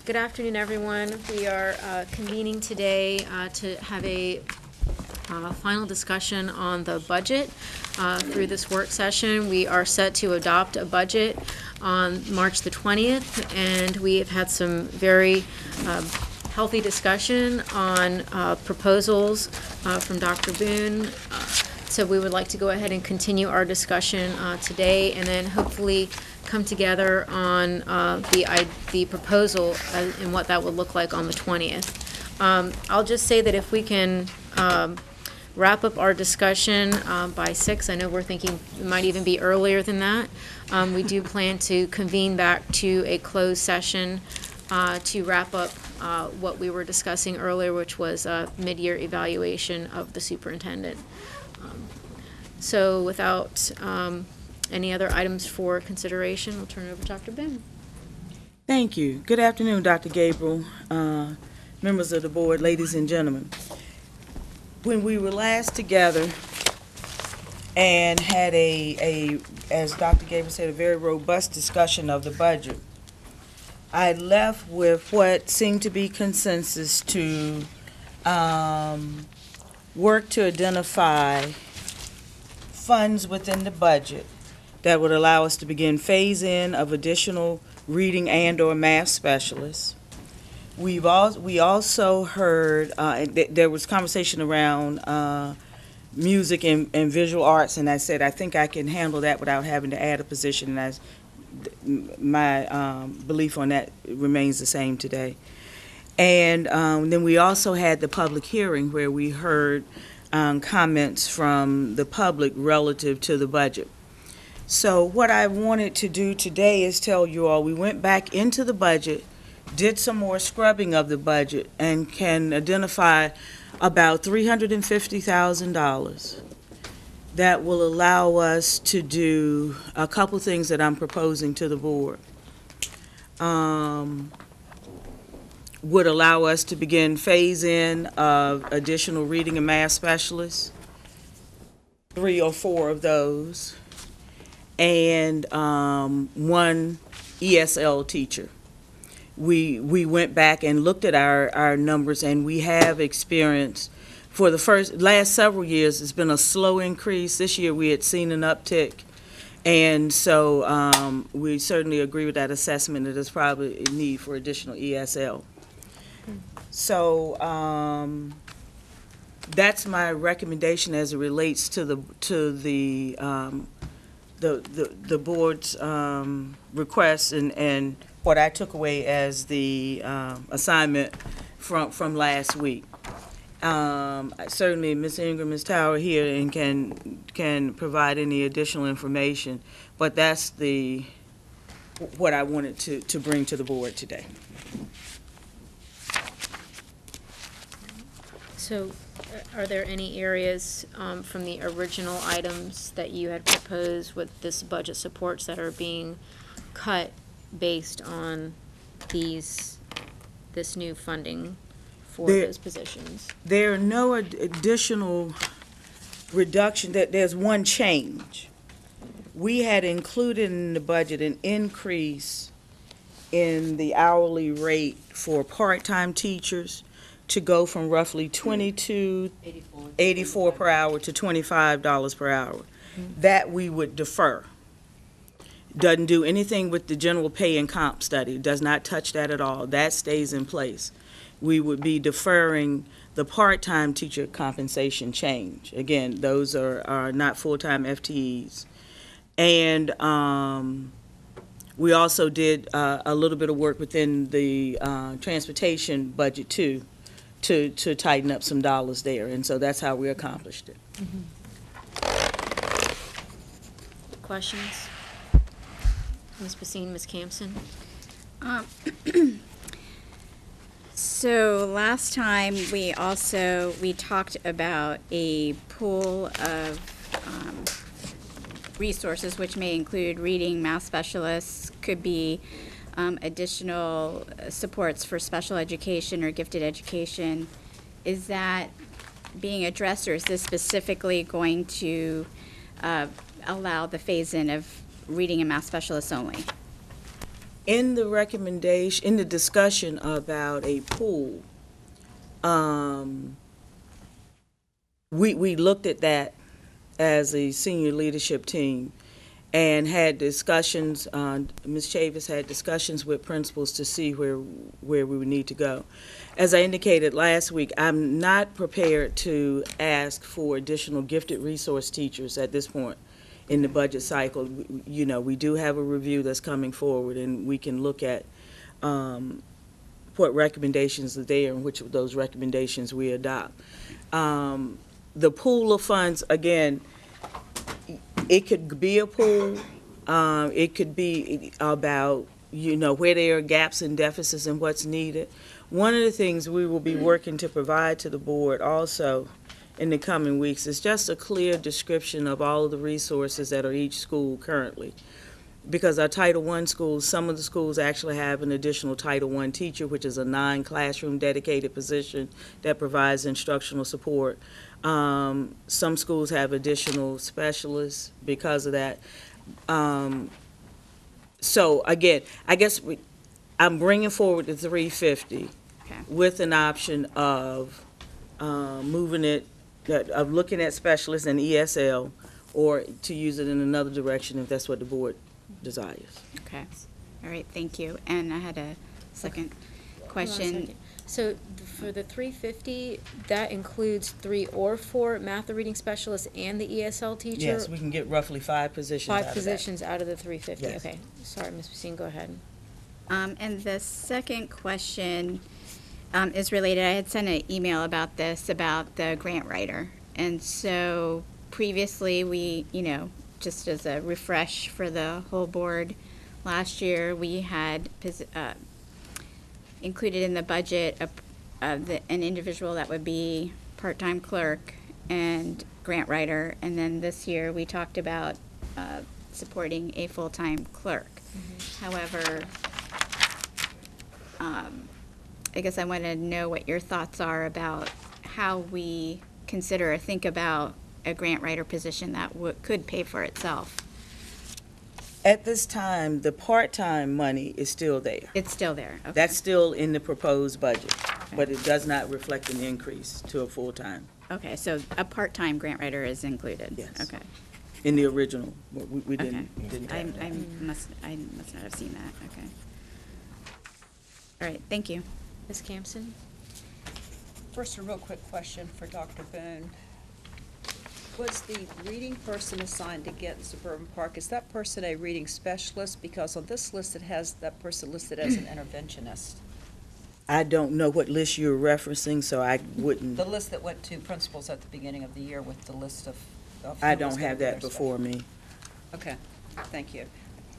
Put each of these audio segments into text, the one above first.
Good afternoon, everyone. We are convening today to have a final discussion on the budget through this work session. We are set to adopt a budget on March the 20th, and we have had some very healthy discussion on proposals from Dr. Boone. So we would like to go ahead and continue our discussion today, and then hopefully come together on the proposal and what that would look like on the 20th. I'll just say that if we can wrap up our discussion by 6, I know we're thinking it might even be earlier than that. We do plan to convene back to a closed session to wrap up what we were discussing earlier, which was a mid-year evaluation of the superintendent. So without any other items for consideration, we'll turn it over to Dr. Boone. Thank you. Good afternoon, Dr. Gabriel, members of the board, ladies and gentlemen. When we were last together and had as Dr. Gabriel said, a very robust discussion of the budget, I left with what seemed to be consensus to work to identify funds within the budget that would allow us to begin phase-in of additional reading and/or math specialists. We also heard there was conversation around music and visual arts, and I said I think I can handle that without having to add a position. And my belief on that remains the same today. And then we also had the public hearing where we heard comments from the public relative to the budget. So what I wanted to do today is tell you all we went back into the budget, did some more scrubbing of the budget, and can identify about $350,000 that will allow us to do a couple things that I'm proposing to the board. Would allow us to begin phase-in of additional reading and math specialists, 3 or 4 of those, and 1 ESL teacher. We went back and looked at our numbers, and we have experienced for the last several years it's been a slow increase. This year we had seen an uptick, and so we certainly agree with that assessment that there's probably a need for additional ESL. So that's my recommendation as it relates to the board's request and what I took away as the assignment from last week. Certainly Ms. Ingram is Tower here and can provide any additional information, but that's what I wanted to bring to the board today. So are there any areas from the original items that you had proposed with this budget supports that are being cut based on this new funding for those positions? There are no additional reduction. There's one change. We had included in the budget an increase in the hourly rate for part-time teachers to go from roughly $22.84 per hour to $25 per hour. Mm-hmm. That we would defer. Doesn't do anything with the general pay and comp study. Does not touch that at all. That stays in place. We would be deferring the part-time teacher compensation change. Again, those are not full-time FTEs. And we also did a little bit of work within the transportation budget too, to tighten up some dollars there, and so that's how we accomplished it. Mm-hmm. Questions? Ms. Basine, Ms. Campson? So last time we talked about a pool of resources which may include reading, math specialists, could be additional supports for special education or gifted education. Is that being addressed, or is this specifically going to allow the phase-in of reading and math specialists only? In the recommendation, in the discussion about a pool, we looked at that as a senior leadership team and had discussions, Ms. Chavis had discussions with principals to see where we would need to go. As I indicated last week, I'm not prepared to ask for additional gifted resource teachers at this point in the budget cycle. You know, we do have a review that's coming forward, and we can look at what recommendations are there and which of those recommendations we adopt. The pool of funds, again, it could be a pool. It could be about, you know, where there are gaps and deficits and what's needed. One of the things we will be working to provide to the board also in the coming weeks is just a clear description of all of the resources that are each school currently. Because our Title I schools, some of the schools actually have an additional Title I teacher, which is a non-classroom dedicated position that provides instructional support. Some schools have additional specialists because of that. So again, I guess I'm bringing forward the 350 with an option of moving it, of looking at specialists and ESL, or to use it in another direction if that's what the board desires. Okay, all right, thank you. And I had a second question. So for the 350, that includes 3 or 4 math or reading specialists and the ESL teacher? Yes, we can get roughly 5 positions out of that. 5 positions out of the 350, Yes. okay. Sorry, Ms. Basine, go ahead. And the second question is related. I had sent an email about this, about the grant writer. And so previously we, you know, just as a refresh for the whole board, last year we had included in the budget an individual that would be part-time clerk and grant writer. And then this year we talked about supporting a full-time clerk. However, I guess I want to know what your thoughts are about how we consider or think about a grant writer position that could pay for itself. At this time, the part-time money is still there. It's still there. Okay. That's still in the proposed budget, but it does not reflect an increase to a full-time Okay, so a part-time grant writer is included? Yes. Okay. in the original. We Okay. didn't have that. I must not have seen that. Okay. All right, thank you. Ms. Campson? First, a real quick question for Dr. Boone. Was the reading person assigned to get Suburban Park, is that person a reading specialist? Because on this list, it has that person listed as an interventionist. I don't know what list you're referencing, so I wouldn't, The list that went to principals at the beginning of the year with the list of I who was don't gonna have be that their before me. Okay, thank you.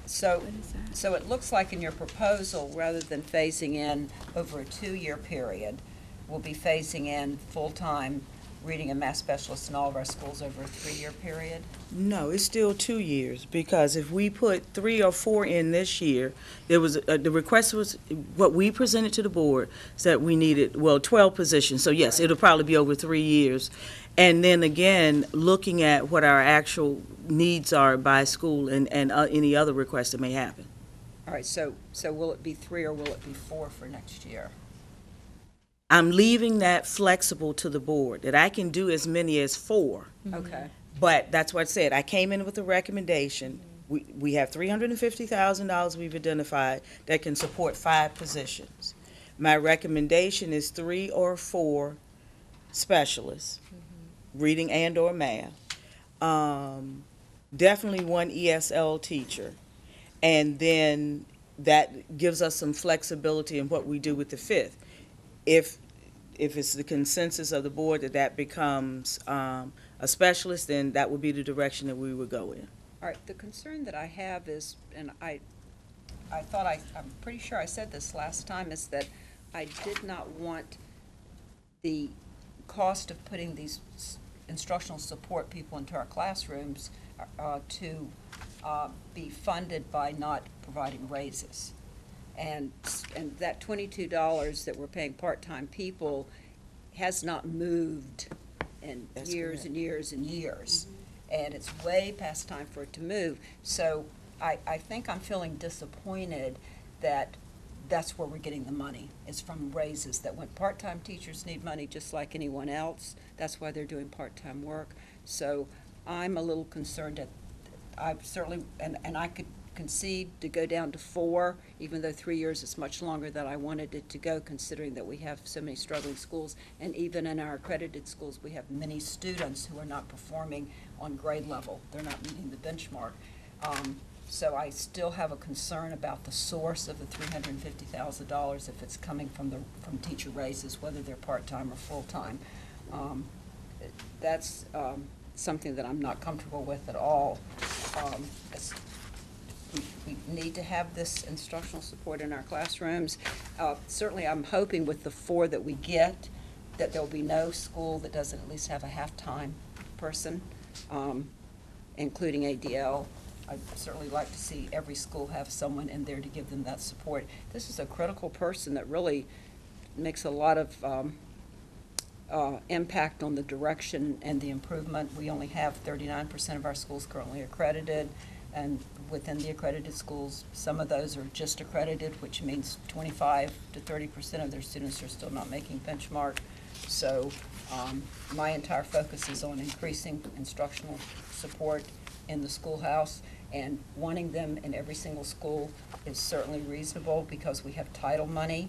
So, What is that? so it looks like in your proposal, rather than phasing in over a 2-year period, we'll be phasing in full-time reading and math specialists in all of our schools over a 3-year period? No, it's still 2 years, because if we put 3 or 4 in this year, there was, the request was, what we presented to the board, is that we needed, 12 positions, so yes, it'll probably be over 3 years. And then again, looking at what our actual needs are by school and any other requests that may happen. All right, so will it be 3 or will it be 4 for next year? I'm leaving that flexible to the board, that I can do as many as 4. Okay. But that's what I said, I came in with a recommendation. We have $350,000 we've identified that can support 5 positions. My recommendation is 3 or 4 specialists, reading and or math. Definitely 1 ESL teacher. And then that gives us some flexibility in what we do with the 5th. If it's the consensus of the board that that becomes a specialist, then that would be the direction that we would go in. All right, the concern that I have is, and I'm pretty sure I said this last time, is that I did not want the cost of putting these instructional support people into our classrooms to be funded by not providing raises. And that $22 that we're paying part-time people has not moved in That's years correct. and years and years. And it's way past time for it to move. So I think I'm feeling disappointed that's where we're getting the money, is from raises, that when part-time teachers need money just like anyone else, that's why they're doing part-time work. So I'm a little concerned that I've certainly, and I could concede to go down to 4, even though 3 years is much longer than I wanted it to go, considering that we have so many struggling schools. And even in our accredited schools, we have many students who are not performing on grade level. They're not meeting the benchmark. So I still have a concern about the source of the $350,000 if it's coming from teacher raises, whether they're part-time or full-time. That's something that I'm not comfortable with at all. We need to have this instructional support in our classrooms. Certainly, I'm hoping with the 4 that we get, that there'll be no school that doesn't at least have a half-time person, including ADL. I'd certainly like to see every school have someone in there to give them that support. This is a critical person that really makes a lot of impact on the direction and the improvement. We only have 39% of our schools currently accredited, and within the accredited schools, some of those are just accredited, which means 25 to 30% of their students are still not making benchmark. So my entire focus is on increasing instructional support in the schoolhouse, and wanting them in every single school is certainly reasonable because we have title money,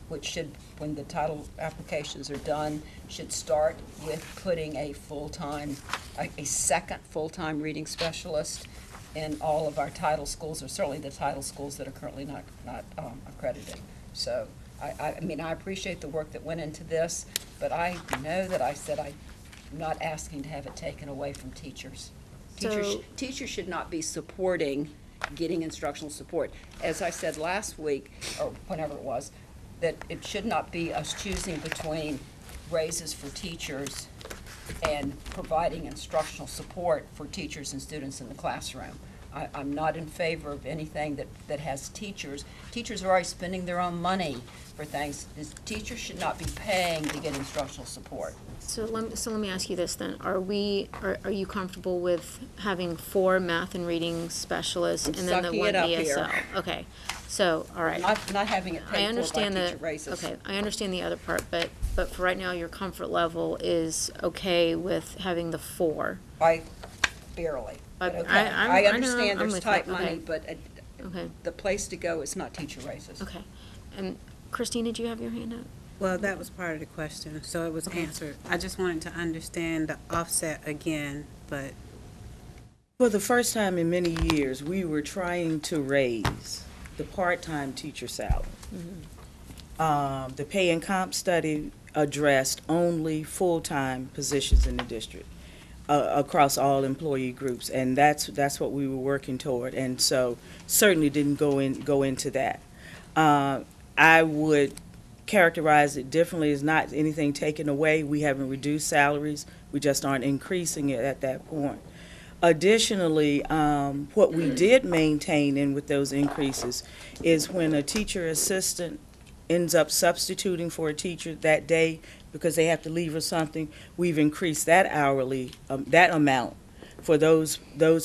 which should, when the title applications are done, should start with putting a full-time, a second full-time reading specialist in all of our title schools, or certainly the title schools that are currently not accredited. So I mean, I appreciate the work that went into this, but I know that I said I'm not asking to have it taken away from teachers. Teachers should not be supporting getting instructional support. As I said last week, or whenever it was, that it should not be us choosing between raises for teachers and providing instructional support for teachers and students in the classroom. I'm not in favor of anything that has teachers. Teachers are already spending their own money for things. Teachers should not be paying to get instructional support. So let me ask you this then. Are you comfortable with having 4 math and reading specialists and then the 1 ESL? Okay. So, all right. Not having it paid for by teacher raises. Okay, I understand the other part, but for right now, your comfort level is okay with having the 4. Barely. But Okay. I know, understand I'm there's with tight you. money, Okay. but Okay. the place to go is not teacher raises. Okay. And Christine, did you have your hand up? Well, that was part of the question, so it was answered. I just wanted to understand the offset again, but For the first time in many years, we were trying to raise the part-time teacher salary. The pay and comp study addressed only full-time positions in the district across all employee groups, and that's what we were working toward, and so certainly didn't go into that. I would characterize it differently as not anything taken away. We haven't reduced salaries, we just aren't increasing it at that point. Additionally, what we did maintain in with those increases is when a teacher assistant ends up substituting for a teacher that day because they have to leave or something, we've increased that hourly, that amount for those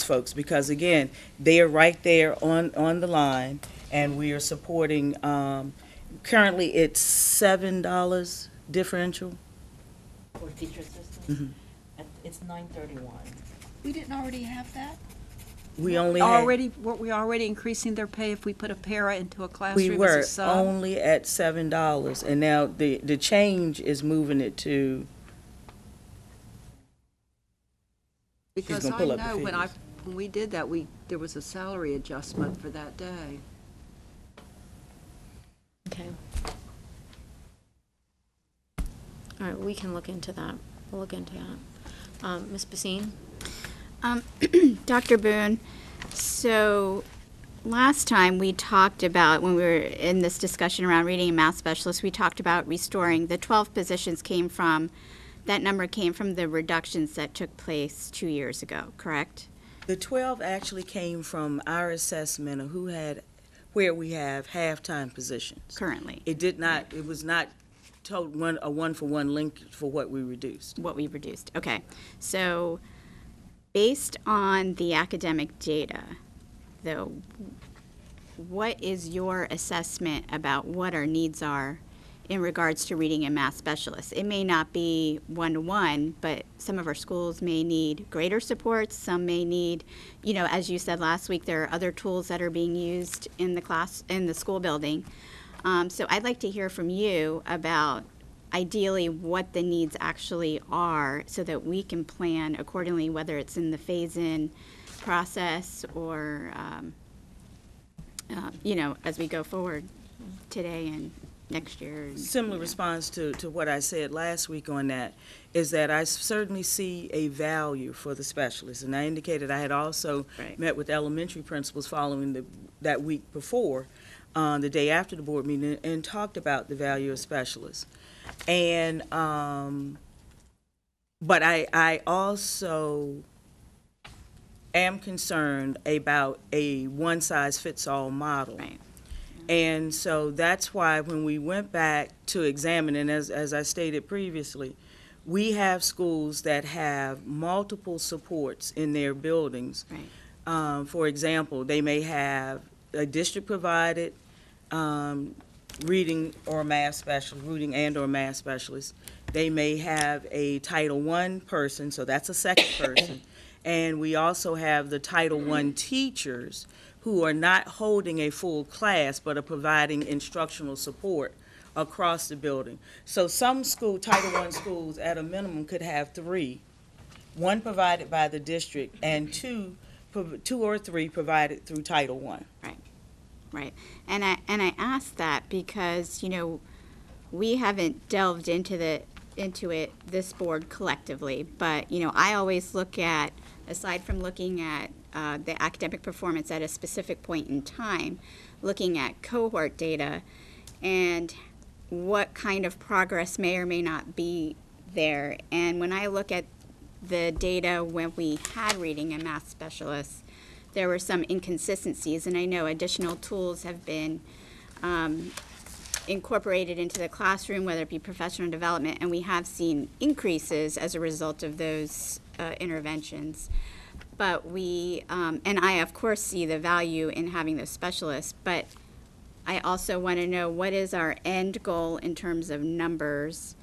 folks, because again, they are right there on the line, and we are supporting, currently it's $7 differential. For teacher assistants? Mhm. It's $9.31. We didn't already have that? We only had, Weren't we already increasing their pay if we put a para into a we classroom were as a sub? only at $7, and now the change is moving it to, Because gonna I pull up the know figures. when we did that, there was a salary adjustment for that day. Okay. All right, we can look into that. We'll look into that. Ms. Basine? Dr. Boone, so last time we talked about, when we were in this discussion around reading and math specialists, we talked about restoring, the 12 positions that number came from the reductions that took place 2 years ago, correct? the 12 actually came from our assessment of where we have half-time positions. Currently, It was not a one-for-one link for what we reduced. what we reduced. Okay, so based on the academic data, though, what is your assessment about what our needs are in regards to reading and math specialists? It may not be one-to-one, but some of our schools may need greater supports. Some may need, as you said last week, there are other tools that are being used in the school building. So I'd like to hear from you about ideally what the needs actually are so that we can plan accordingly, whether it's in the phase-in process or, as we go forward today and next year. Similar response to what I said last week on that is that I certainly see a value for the specialists. And I indicated I had also met with elementary principals following that week before, the day after the board meeting, and talked about the value of specialists. And, but I also am concerned about a one-size-fits-all model. Right. And so that's why when we went back to examine, and as I stated previously, we have schools that have multiple supports in their buildings. Right. For example, they may have a district-provided reading and or math specialist. They may have a Title I person, so that's a second person. And we also have the Title I teachers who are not holding a full class but are providing instructional support across the building. So some Title I schools at a minimum could have 3, 1 provided by the district and 2 or 3 provided through Title I. Right. Right. And I ask that because, we haven't delved into it, this board collectively, but, I always look at, aside from looking at the academic performance at a specific point in time, looking at cohort data and what kind of progress may or may not be there. And when I look at the data when we had reading and math specialists, there were some inconsistencies, and I know additional tools have been incorporated into the classroom, whether it be professional development, and we have seen increases as a result of those interventions. But we, and I of course see the value in having those specialists, but I also want to know what is our end goal in terms of numbers,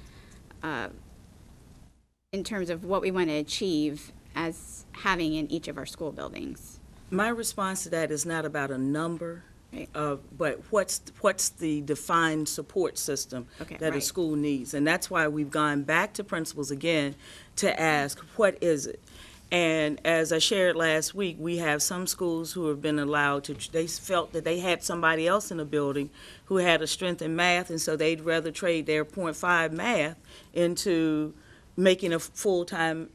in terms of what we want to achieve as having in each of our school buildings. My response to that is not about a number, Right. but what's the defined support system that a right. school needs. And that's why we've gone back to principals again to ask, what is it? And as I shared last week, we have some schools who have been allowed to, they felt that they had somebody else in the building who had a strength in math, and so they'd rather trade their .5 math into making a full-time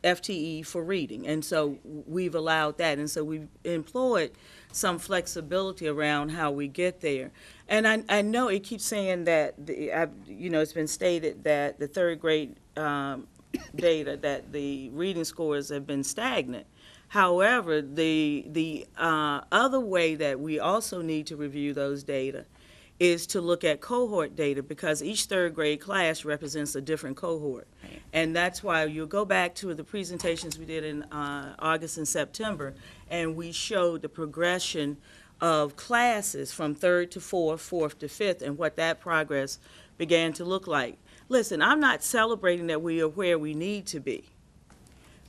FTE for reading. And so we've allowed that. And so we've employed some flexibility around how we get there. And I know it keeps saying that, it's been stated that the third grade data, that the reading scores have been stagnant. However, the other way that we also need to review those data is to look at cohort data, because each third grade class represents a different cohort. Right. And that's why you'll go back to the presentations we did in August and September, and we showed the progression of classes from third to fourth to fifth, and what that progress began to look like. Listen, I'm not celebrating that we are where we need to be.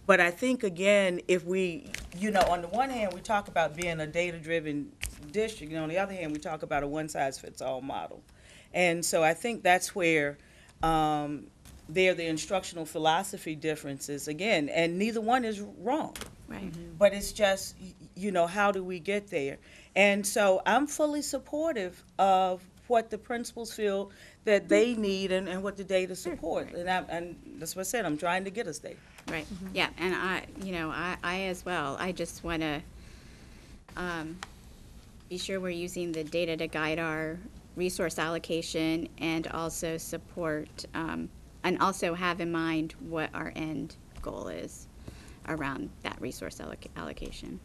But I think, again, if we, on the one hand, we talk about being a data-driven district, on the other hand, we talk about a one-size-fits-all model. And so I think that's where the instructional philosophy differences, again, and neither one is wrong. Right. Mm-hmm. But it's just, how do we get there? And so I'm fully supportive of what the principals feel that they need and what the data support. And that's what I said, I'm trying to get us there. Right. Yeah, and I as well. I just want to be sure we're using the data to guide our resource allocation and also support, and also have in mind what our end goal is around that resource allocation.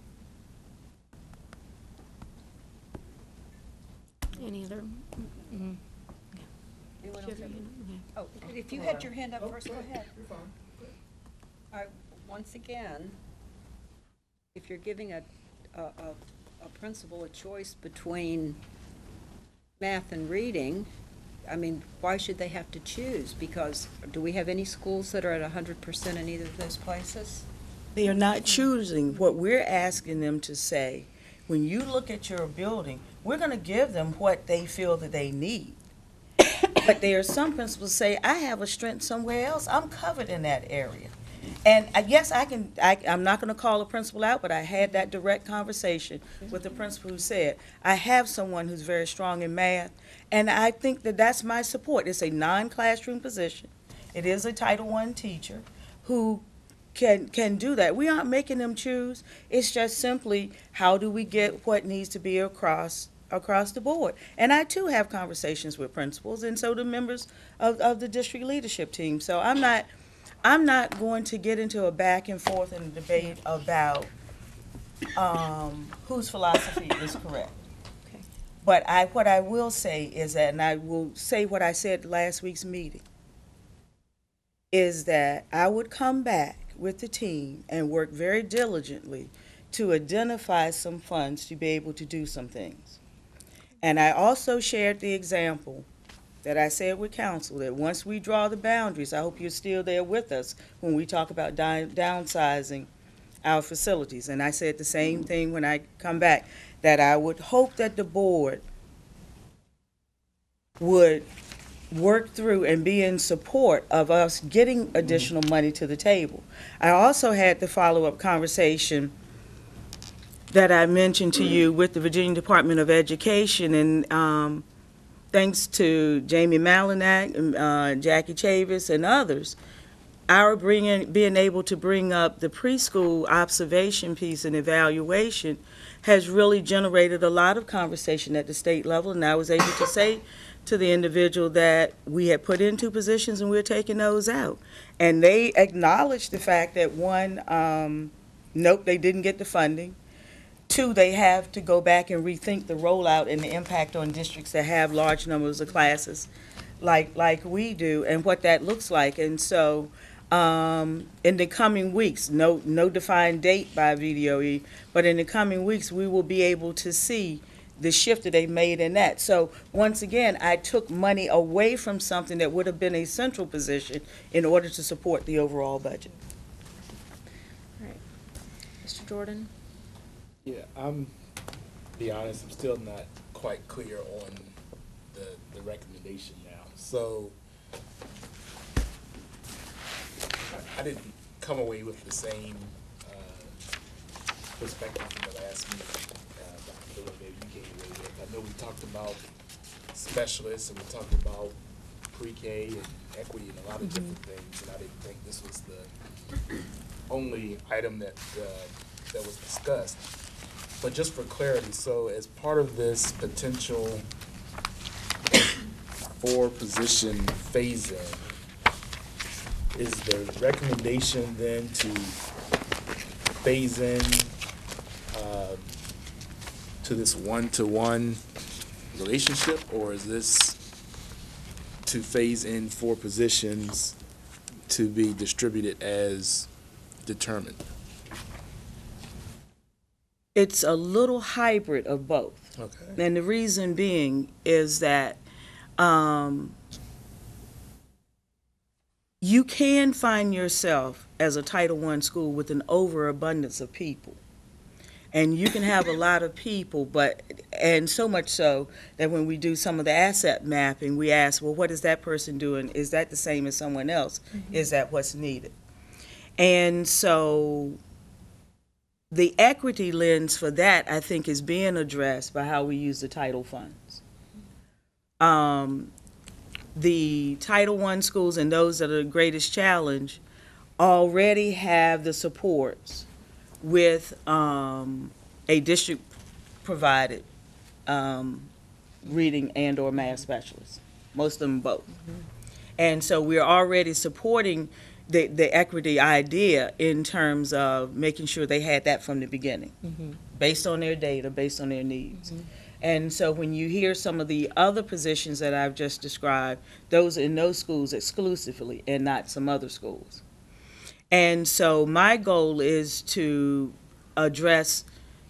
Any other? Anyone else have any? Oh, if you had your hand up first, go ahead. You're fine. All right, once again, if you're giving a a principal a choice between math and reading, I mean, why should they have to choose? Because do we have any schools that are at 100% in either of those places? They are not choosing. What we're asking them to say, when you look at your building, we're going to give them what they feel that they need. But there are some principals say, I have a strength somewhere else. I'm covered in that area. And yes, I'm not going to call a principal out, but I had that direct conversation with the principal who said, I have someone who's very strong in math, and I think that that's my support. It's a non-classroom position. It is a Title I teacher who can do that. We aren't making them choose. It's just simply, how do we get what needs to be across the board? And I too have conversations with principals, and so do members of the district leadership team. So I'm not going to get into a back and forth and a debate about whose philosophy is correct. Okay. But what I will say is that, and I will say what I said last week's meeting, is that I would come back with the team and work very diligently to identify some funds to be able to do some things. And I also shared the example that I said with council, that once we draw the boundaries, I hope you're still there with us when we talk about downsizing our facilities. And I said the same thing when I come back, that I would hope that the board would work through and be in support of us getting additional money to the table. I also had the follow-up conversation that I mentioned to you with the Virginia Department of Education, and thanks to Jamie Malinak and Jackie Chavis and others, our being able to bring up the preschool observation piece and evaluation has really generated a lot of conversation at the state level, and I was able to say to the individual that we had put in 2 positions and we're taking those out. And they acknowledged the fact that one, nope, they didn't get the funding. 2, they have to go back and rethink the rollout and the impact on districts that have large numbers of classes like we do, and what that looks like. And so in the coming weeks, no defined date by VDOE, but in the coming weeks we will be able to see the shift that they made in that. So once again, I took money away from something that would have been a central position in order to support the overall budget. All right. Mr. Jordan? Yeah, be honest, I'm still not quite clear on the recommendation now. So I didn't come away with the same perspective from the last meeting. Dr. Maybe you came away with. I know we talked about specialists and we talked about pre-K and equity and a lot of different things, and I didn't think this was the only item that was discussed. But just for clarity, so as part of this potential 4-position phase-in, is the recommendation then to phase in to this 1-to-1 relationship, or is this to phase in 4 positions to be distributed as determined? It's a little hybrid of both. Okay. And the reason being is that you can find yourself as a Title I school with an overabundance of people. And you can have a lot of people, and so much so that when we do some of the asset mapping, we ask, well, what is that person doing? Is that the same as someone else? Mm-hmm. Is that what's needed? And so the equity lens for that, I think, is being addressed by how we use the title funds. The Title I schools and those that are the greatest challenge already have the supports with a district-provided reading and or math specialist, most of them both. Mm-hmm. And so we're already supporting the equity idea in terms of making sure they had that from the beginning, mm-hmm. based on their data, based on their needs. Mm-hmm. And so when you hear some of the other positions that I've just described, those are in those schools exclusively and not some other schools. And so my goal is to address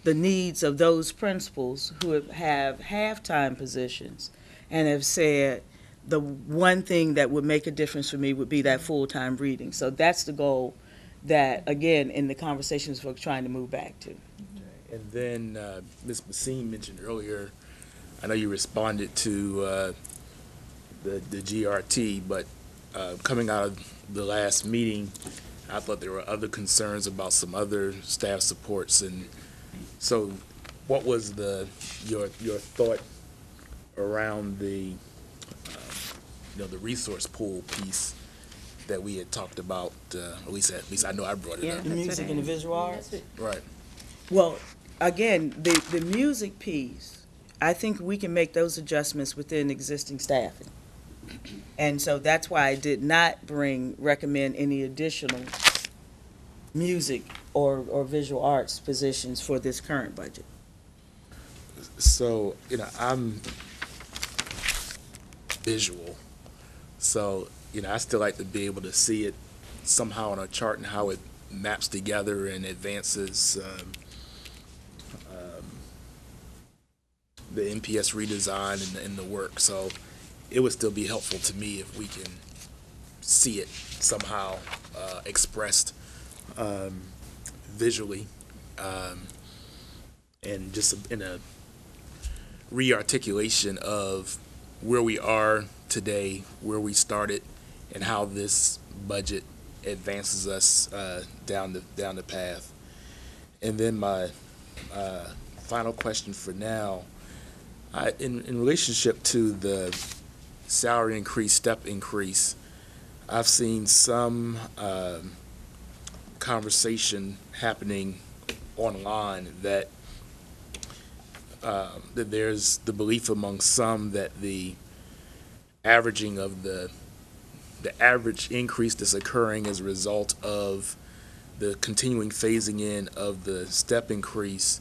the needs of those principals who have half-time positions and have said, the one thing that would make a difference for me would be that full-time reading. So that's the goal that, again, in the conversations we're trying to move back to. And then Ms. Basine mentioned earlier, I know you responded to the GRT, but coming out of the last meeting, I thought there were other concerns about some other staff supports. And so what was your thought around the the resource pool piece that we had talked about, at least I know I brought it up. The music and the visual arts? Right. Well, again, the music piece, I think we can make those adjustments within existing staffing. And so that's why I did not recommend any additional music or visual arts positions for this current budget. So, I'm visual. So, I still like to be able to see it somehow on a chart and how it maps together and advances the NPS redesign and the work. So it would still be helpful to me if we can see it somehow expressed visually and just in a re-articulation of where we are today, where we started, and how this budget advances us down the path. And then my final question for now, in relationship to the salary increase, step increase, I've seen some conversation happening online that that there's the belief among some that the averaging of the average increase that's occurring as a result of the continuing phasing in of the step increase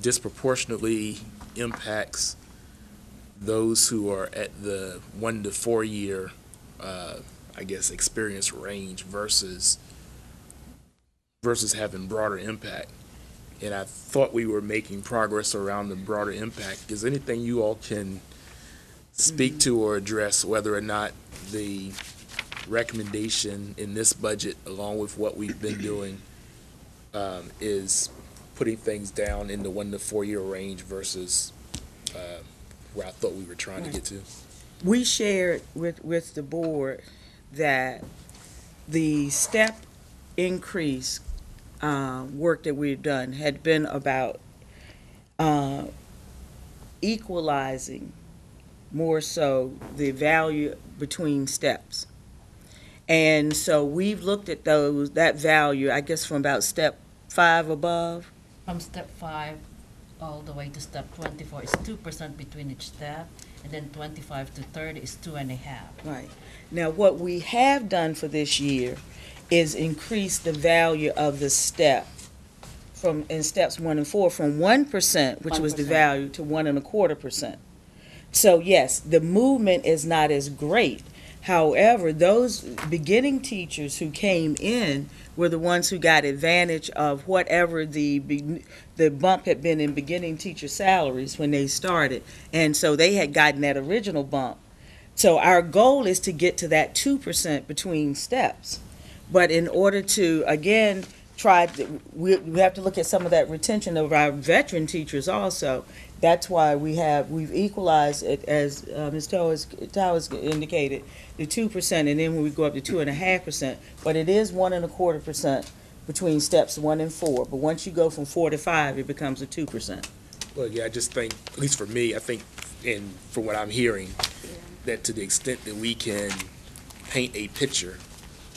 disproportionately impacts those who are at the 1 to 4 year, experience range versus having broader impact. And I thought we were making progress around the broader impact. Is there anything you all can speak to or address whether or not the recommendation in this budget, along with what we've been doing, is putting things down in the 1 to 4 year range versus where I thought we were trying to get to? We shared with the board that the step increase work that we've done had been about equalizing more so the value between steps. And so we've looked at that value, I guess, from about step 5 above. From step 5 all the way to step 24 is 2% between each step, and then 25 to 30 is 2.5%. Right. Now, what we have done for this year is increase the value of the step in steps 1 and 4 from 1%, which was the 1%. value, to 1.25%. So yes, the movement is not as great. However, those beginning teachers who came in were the ones who got advantage of whatever the bump had been in beginning teacher salaries when they started. And so they had gotten that original bump. So our goal is to get to that 2% between steps. But in order to, again, we have to look at some of that retention of our veteran teachers also. That's why we've equalized it, as Ms. Towers indicated, the 2%, and then when we go up to 2.5%. But it is 1.25% between steps 1 and 4. But once you go from 4 to 5, it becomes a 2%. Well, yeah, I just think, at least for me, I think, and from what I'm hearing, that to the extent that we can paint a picture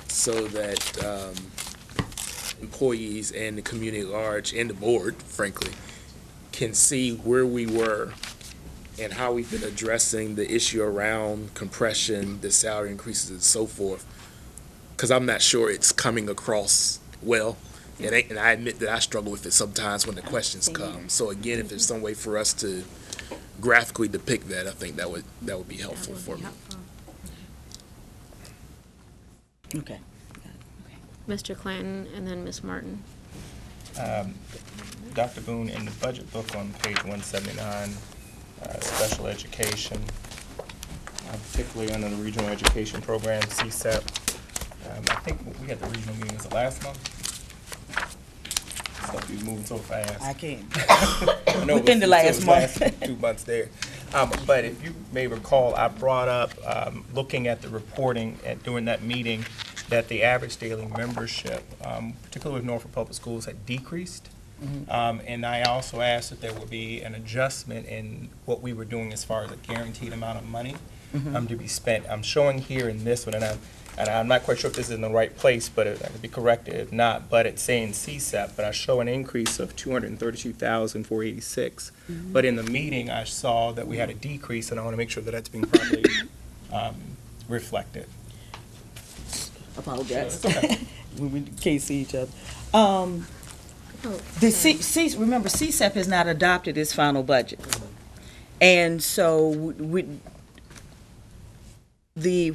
so that employees and the community at large and the board, frankly, can see where we were and how we've been addressing the issue around compression, the salary increases, and so forth. Because I'm not sure it's coming across well, and I admit that I struggle with it sometimes when the questions come. So again, if there's some way for us to graphically depict that, I think that would be helpful for me. Okay. Mr. Clanton and then Ms. Martin. Dr. Boone, in the budget book on page 179, special education, particularly under the regional education program, CSEP. I think we had the regional meeting, was it last month? Stuff is moving so fast. I can't. I know Within the last month. 2 months there. But if you may recall, I brought up, looking at the reporting during that meeting, that the average daily membership, particularly with Norfolk Public Schools, had decreased. And I also asked if there would be an adjustment in what we were doing as far as a guaranteed amount of money to be spent. I'm showing here in this one, and I'm not quite sure if this is in the right place, but I could be corrected if not, but it's saying CSEP, but I show an increase of 232,486. But in the meeting, I saw that we had a decrease, and I want to make sure that that's being properly reflected. Apologize. So, okay. We can't see each other. Remember, CSEP has not adopted its final budget. And so what the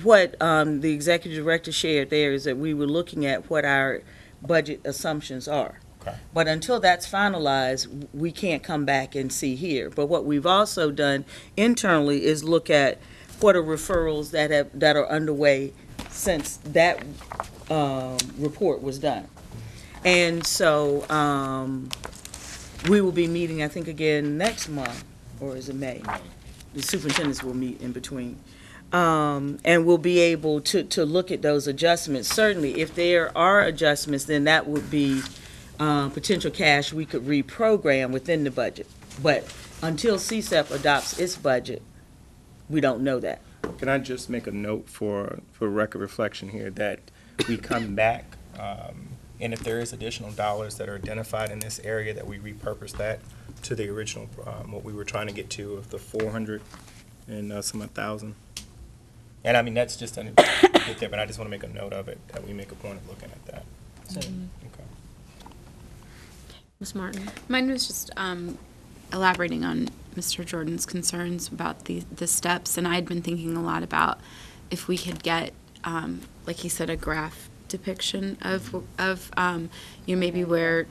executive director shared there is that we were looking at what our budget assumptions are. Okay. But until that's finalized, we can't come back and see here. But what we've also done internally is look at what are referrals that are underway since that report was done. And so we will be meeting, I think, again next month, or is it May? The superintendents will meet in between. And we'll be able to look at those adjustments. Certainly, if there are adjustments, then that would be potential cash we could reprogram within the budget. But until CSEP adopts its budget, we don't know that. Can I just make a note for record reflection here that we come back, and if there is additional dollars that are identified in this area, that we repurpose that to the original, what we were trying to get to of the 400 and some 1,000. And I mean, that's just a get there, but I just want to make a note of it, that we make a point of looking at that. Okay. Ms. Martin? Mine was just elaborating on Mr. Jordan's concerns about the steps, and I had been thinking a lot about if we could get, like he said, a graph depiction of you know, maybe where,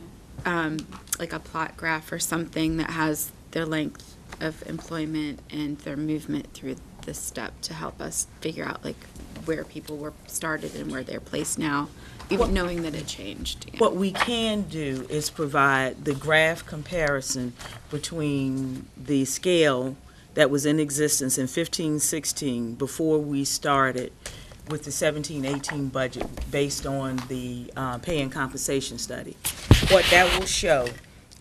like a plot graph or something that has their length of employment and their movement through this step to help us figure out like where people were started and where they're placed now, even knowing that it changed. Yeah. What we can do is provide the graph comparison between the scale that was in existence in 15-16 before we started with the 17-18 budget based on the pay and compensation study. What that will show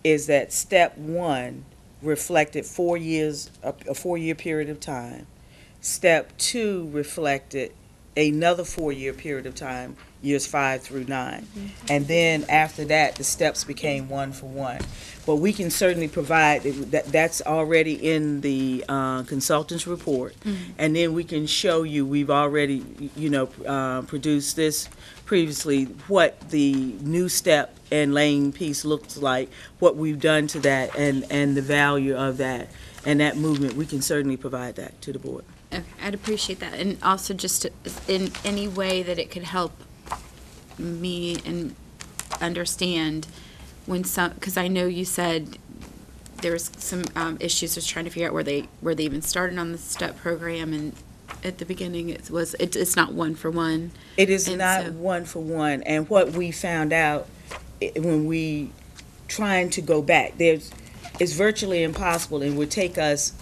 is that step one reflected 4 years, a 4-year period of time. Step two reflected another 4-year period of time, years 5 through 9. And then after that, the steps became 1 for 1. But we can certainly provide, that's already in the consultant's report. And then we can show you, we've already, produced this previously, what the new step and lane piece looks like, what we've done to that, and the value of that. And that movement, we can certainly provide that to the board. Okay, I'd appreciate that, and also just in any way that it could help me and understand when some, because I know you said there's some issues with trying to figure out where they even started on the STEP program, and at the beginning it's not 1 for 1. It is not 1 for 1, and what we found out when we trying to go back, it's virtually impossible, and would take us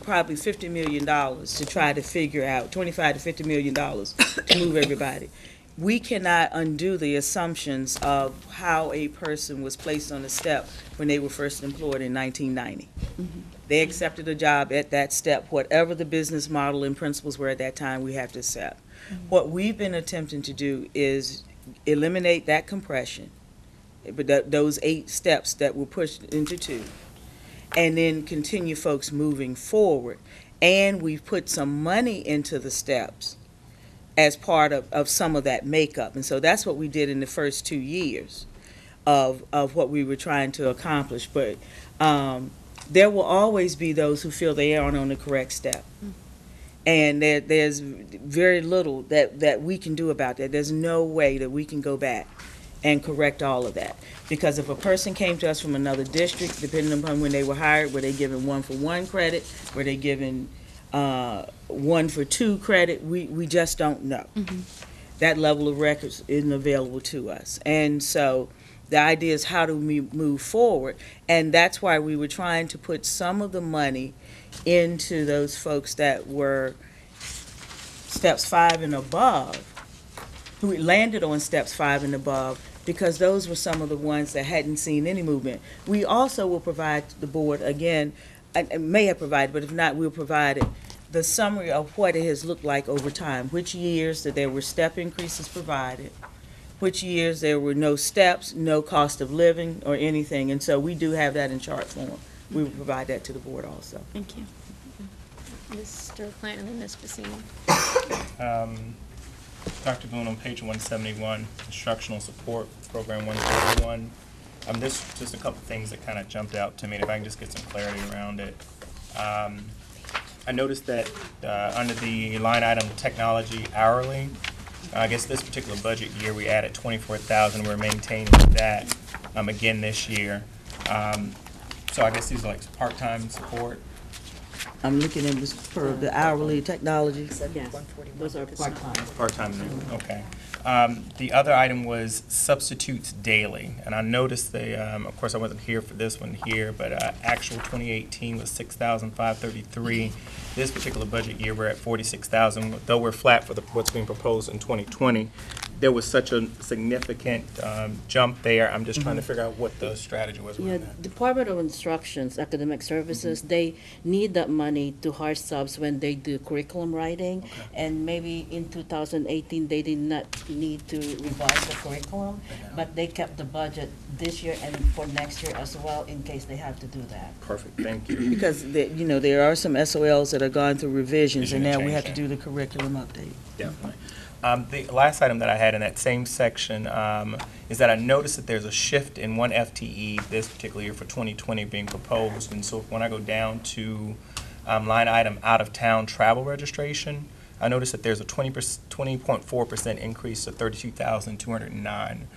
probably $50 million to try to figure out, $25 to $50 million to move everybody. We cannot undo the assumptions of how a person was placed on the step when they were first employed in 1990. They accepted a job at that step. Whatever the business model and principles were at that time, we have to accept. What we've been attempting to do is eliminate that compression, but those 8 steps that were pushed into 2. And then continue folks moving forward. And we've put some money into the steps as part of some of that makeup. And so that's what we did in the first 2 years of what we were trying to accomplish. But there will always be those who feel they aren't on the correct step. And there's very little that we can do about that. There's no way that we can go back and correct all of that. Because if a person came to us from another district, depending upon when they were hired, were they given 1-for-1 credit? Were they given 1-for-2 credit? We just don't know. That level of records isn't available to us. And so the idea is how do we move forward? And that's why we were trying to put some of the money into those folks that were steps 5 and above, who landed on steps 5 and above, because those were some of the ones that hadn't seen any movement. We also will provide the board, again, I may have provided, but if not, we'll provide it, the summary of what it has looked like over time, which years that there were step increases provided, which years there were no steps, no cost of living or anything, and so we do have that in chart form. We will provide that to the board also. Thank you. Mr. Plant and then Ms. Bassini. Dr. Boone, on page 171, instructional support program 131. There's just a couple things that kind of jumped out to me, and if I can just get some clarity around it. I noticed that under the line item technology hourly, I guess this particular budget year we added 24,000. We're maintaining that again this year. So I guess these are like part-time support. I'm looking at this for the hourly technology. Yes, those are part-time. Part-time, okay. The other item was substitutes daily, and I noticed of course I wasn't here for this one here, but actual 2018 was 6,533. This particular budget year we're at 46,000, though we're flat for what's being proposed in 2020. There was such a significant jump there. I'm just trying to figure out what the strategy was Yeah, around that. Department of Instruction's Academic Services, they need that money to hire subs when they do curriculum writing. Okay. And maybe in 2018, they did not need to revise the curriculum, but they kept the budget this year and for next year as well in case they have to do that. Perfect, thank you. Because, there are some SOLs that are gone through revisions, and Revision now we have to change, do the curriculum update. Definitely. The last item that I had in that same section is that I noticed that there's a shift in one FTE this particular year for 2020 being proposed. And so when I go down to line item out-of-town travel registration, I noticed that there's a 20.4% increase to 32,209.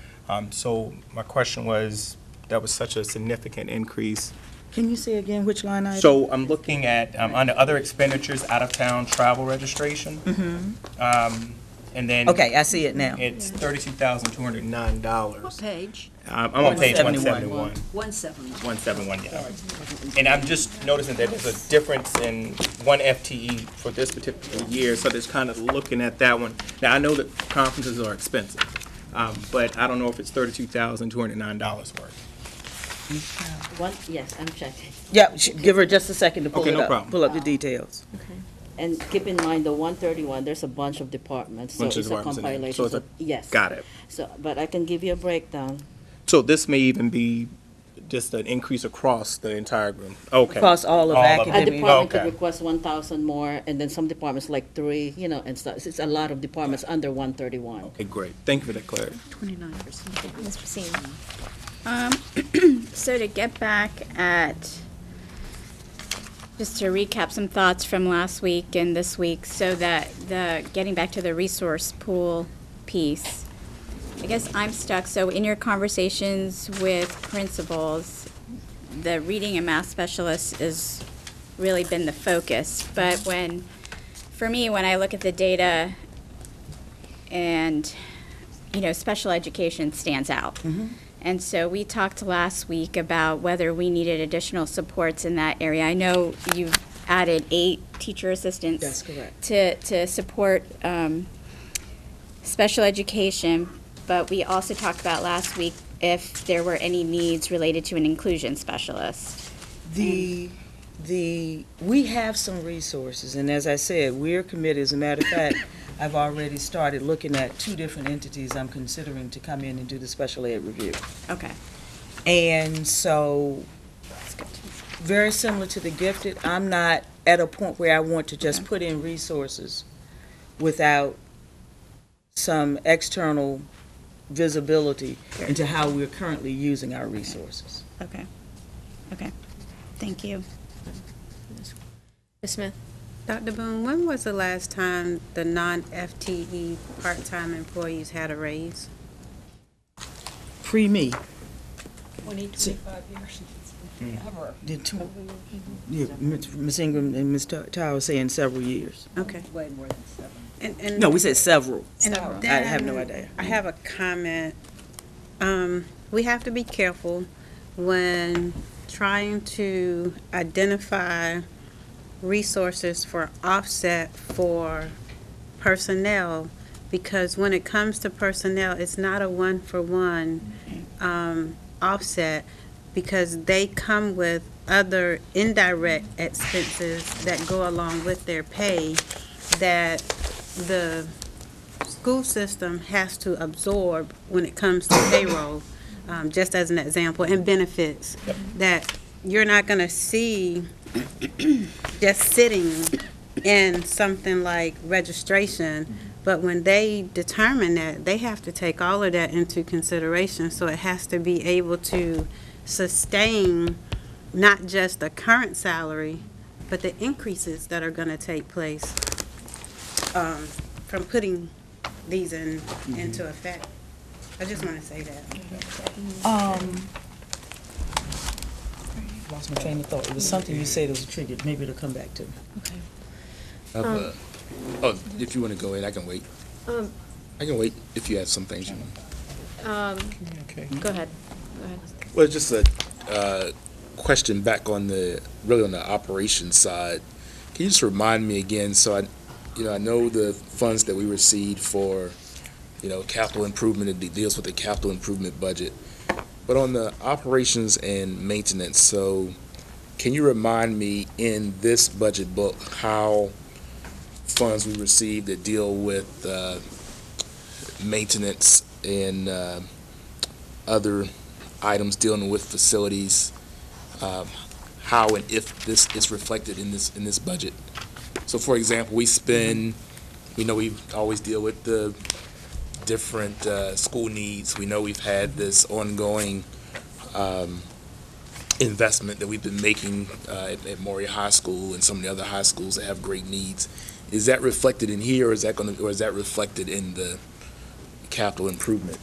So my question was, that was such a significant increase. Can you say again which line item? So I'm looking at under other expenditures, out-of-town travel registration. And then Okay, I see it now. it's $32,209. What page? I'm on page 171. 171. 171. 171, yeah. And I'm just noticing that there's a difference in one FTE for this particular year, so just kind of looking at that one. Now, I know that conferences are expensive, but I don't know if it's $32,209 worth. Yes, I'm checking. Yeah, give her just a second to pull Okay, it no up. problem. Pull up the details. And keep in mind, the 131, there's a bunch of departments, so Bunch of it's a departments in there. compilation. So it's a- Yes. Got it. So, but I can give you a breakdown. So this may even be just an increase across the entire group. Okay. Across all of All of A them. academic. department could Okay. request 1,000 more, and then some departments like 3, and stuff. It's a lot of departments under 131. Okay, great. Thank you for that clarity. 29%. Ms. Bassini. So to get back at, just to recap some thoughts from last week and this week, so that getting back to the resource pool piece, I guess I'm stuck. So in your conversations with principals, the reading and math specialists has really been the focus. But for me, when I look at the data and, special education stands out. And so we talked last week about whether we needed additional supports in that area. I know you've added 8 teacher assistants. That's correct. To support special education, but we also talked about last week if there were any needs related to an inclusion specialist. We have some resources, and as I said, we're committed. As a matter of fact, I've already started looking at 2 different entities I'm considering to come in and do the special ed review. Okay. And so, very similar to the gifted, I'm not at a point where I want to just put in resources without some external visibility into how we're currently using our resources. Okay. Thank you. Ms. Smith. Dr. Boone, when was the last time the non-FTE part-time employees had a raise? pre-me. 25 years. Ever. Yeah, Ms. Ingram and Ms. Tower saying several years. Okay. Way more than 7. And No, we said several. And I have no idea. I have a comment. We have to be careful when trying to identify resources for offset for personnel, because when it comes to personnel, it's not a one-for-one offset, because they come with other indirect expenses that go along with their pay that the school system has to absorb when it comes to payroll, just as an example, and benefits that you're not going to see just sitting in something like registration. But when they determine that, they have to take all of that into consideration. So it has to be able to sustain not just the current salary, but the increases that are going to take place from putting these into effect. I just want to say that. Lost my train of thought. It was something you said that was triggered. Maybe it'll come back to me. Okay. Oh, if you want to go ahead, I can wait. I can wait if you have some things you want. Okay. Go ahead. Well, just a question back on really on the operations side. Can you just remind me again, so I know the funds that we received for, capital improvement, it deals with the capital improvement budget. But on the operations and maintenance, so can you remind me in this budget book how funds we received that deal with maintenance and other items dealing with facilities, how and if this is reflected in this budget? So, for example, we always deal with the different school needs. We know we've had this ongoing investment that we've been making at Maury High School and some of the other high schools that have great needs. Is that reflected in here, or is that reflected in the capital improvement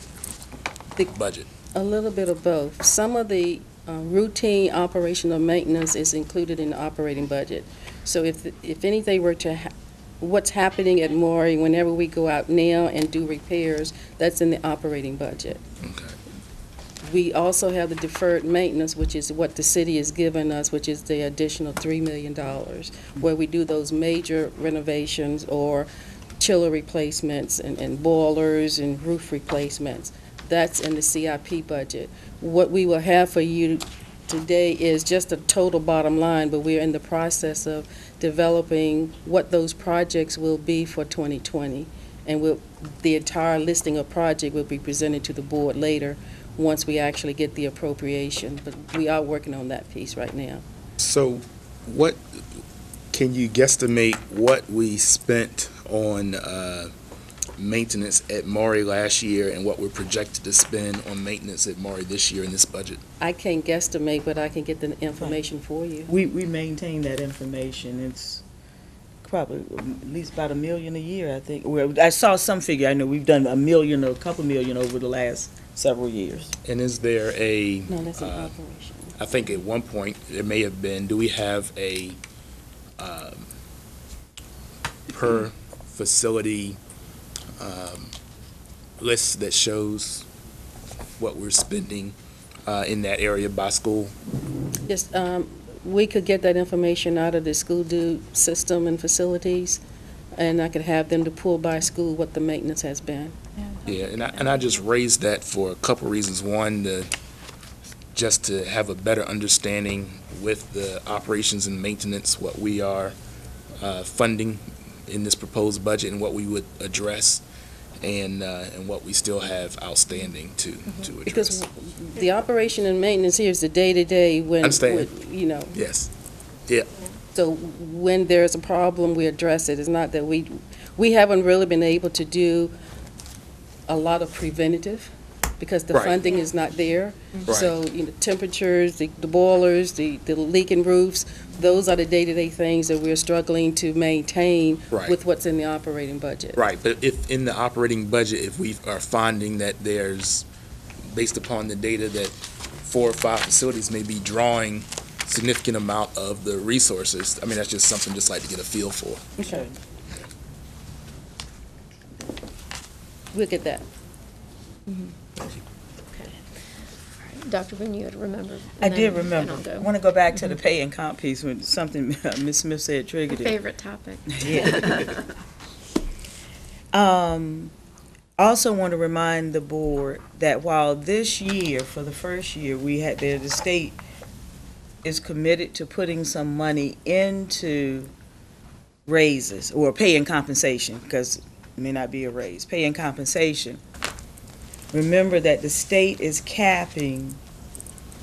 budget? A little bit of both. Some of the routine operational maintenance is included in the operating budget. So if anything were to what's happening at Maury, whenever we go out now and do repairs, that's in the operating budget. Okay. We also have the deferred maintenance, which is what the city has given us, which is the additional $3 million, where we do those major renovations or chiller replacements and boilers and roof replacements. That's in the CIP budget. What we will have for you today is just a total bottom line, but we're in the process of developing what those projects will be for 2020. And the entire listing of projects will be presented to the board later once we actually get the appropriation. But we are working on that piece right now. So what can you guesstimate what we spent on maintenance at Maury last year and what we're projected to spend on maintenance at Maury this year in this budget? I can't guesstimate, but I can get the information for you. We maintain that information. It's probably at least about $1 million a year, I think. Well, I saw some figure. I know we've done $1 million or a couple million over the last several years. And is there a, No, that's an operation. I think at one point there may have been, do we have a per facility list that shows what we're spending in that area by school? Yes, we could get that information out of the school due system and facilities, and I could have them to pull by school what the maintenance has been. Yeah, and I just raised that for a couple reasons. One, just to have a better understanding with the operations and maintenance, what we are funding in this proposed budget and what we would address, and what we still have outstanding to address. Because the operation and maintenance here is the day-to-day when, Yes. Yeah. So when there's a problem, we address it. It's not that we haven't really been able to do a lot of preventative because the Right. funding is not there. Right. So, temperatures, the boilers, the leaking roofs, those are the day-to-day things that we're struggling to maintain Right. with what's in the operating budget. Right, but if in the operating budget, if we are finding that there's based upon the data that 4 or 5 facilities may be drawing significant amount of the resources. I mean, that's just something just like to get a feel for. Okay. We'll get that. Dr. Boone, you had to remember. I and did then remember. I'll go. I want to go back to the pay and comp piece when something Ms. Smith said triggered it. Favorite topic. Yeah. Also want to remind the board that while this year, for the first year, the state is committed to putting some money into raises, or pay and compensation, because it may not be a raise, pay and compensation. Remember that the state is capping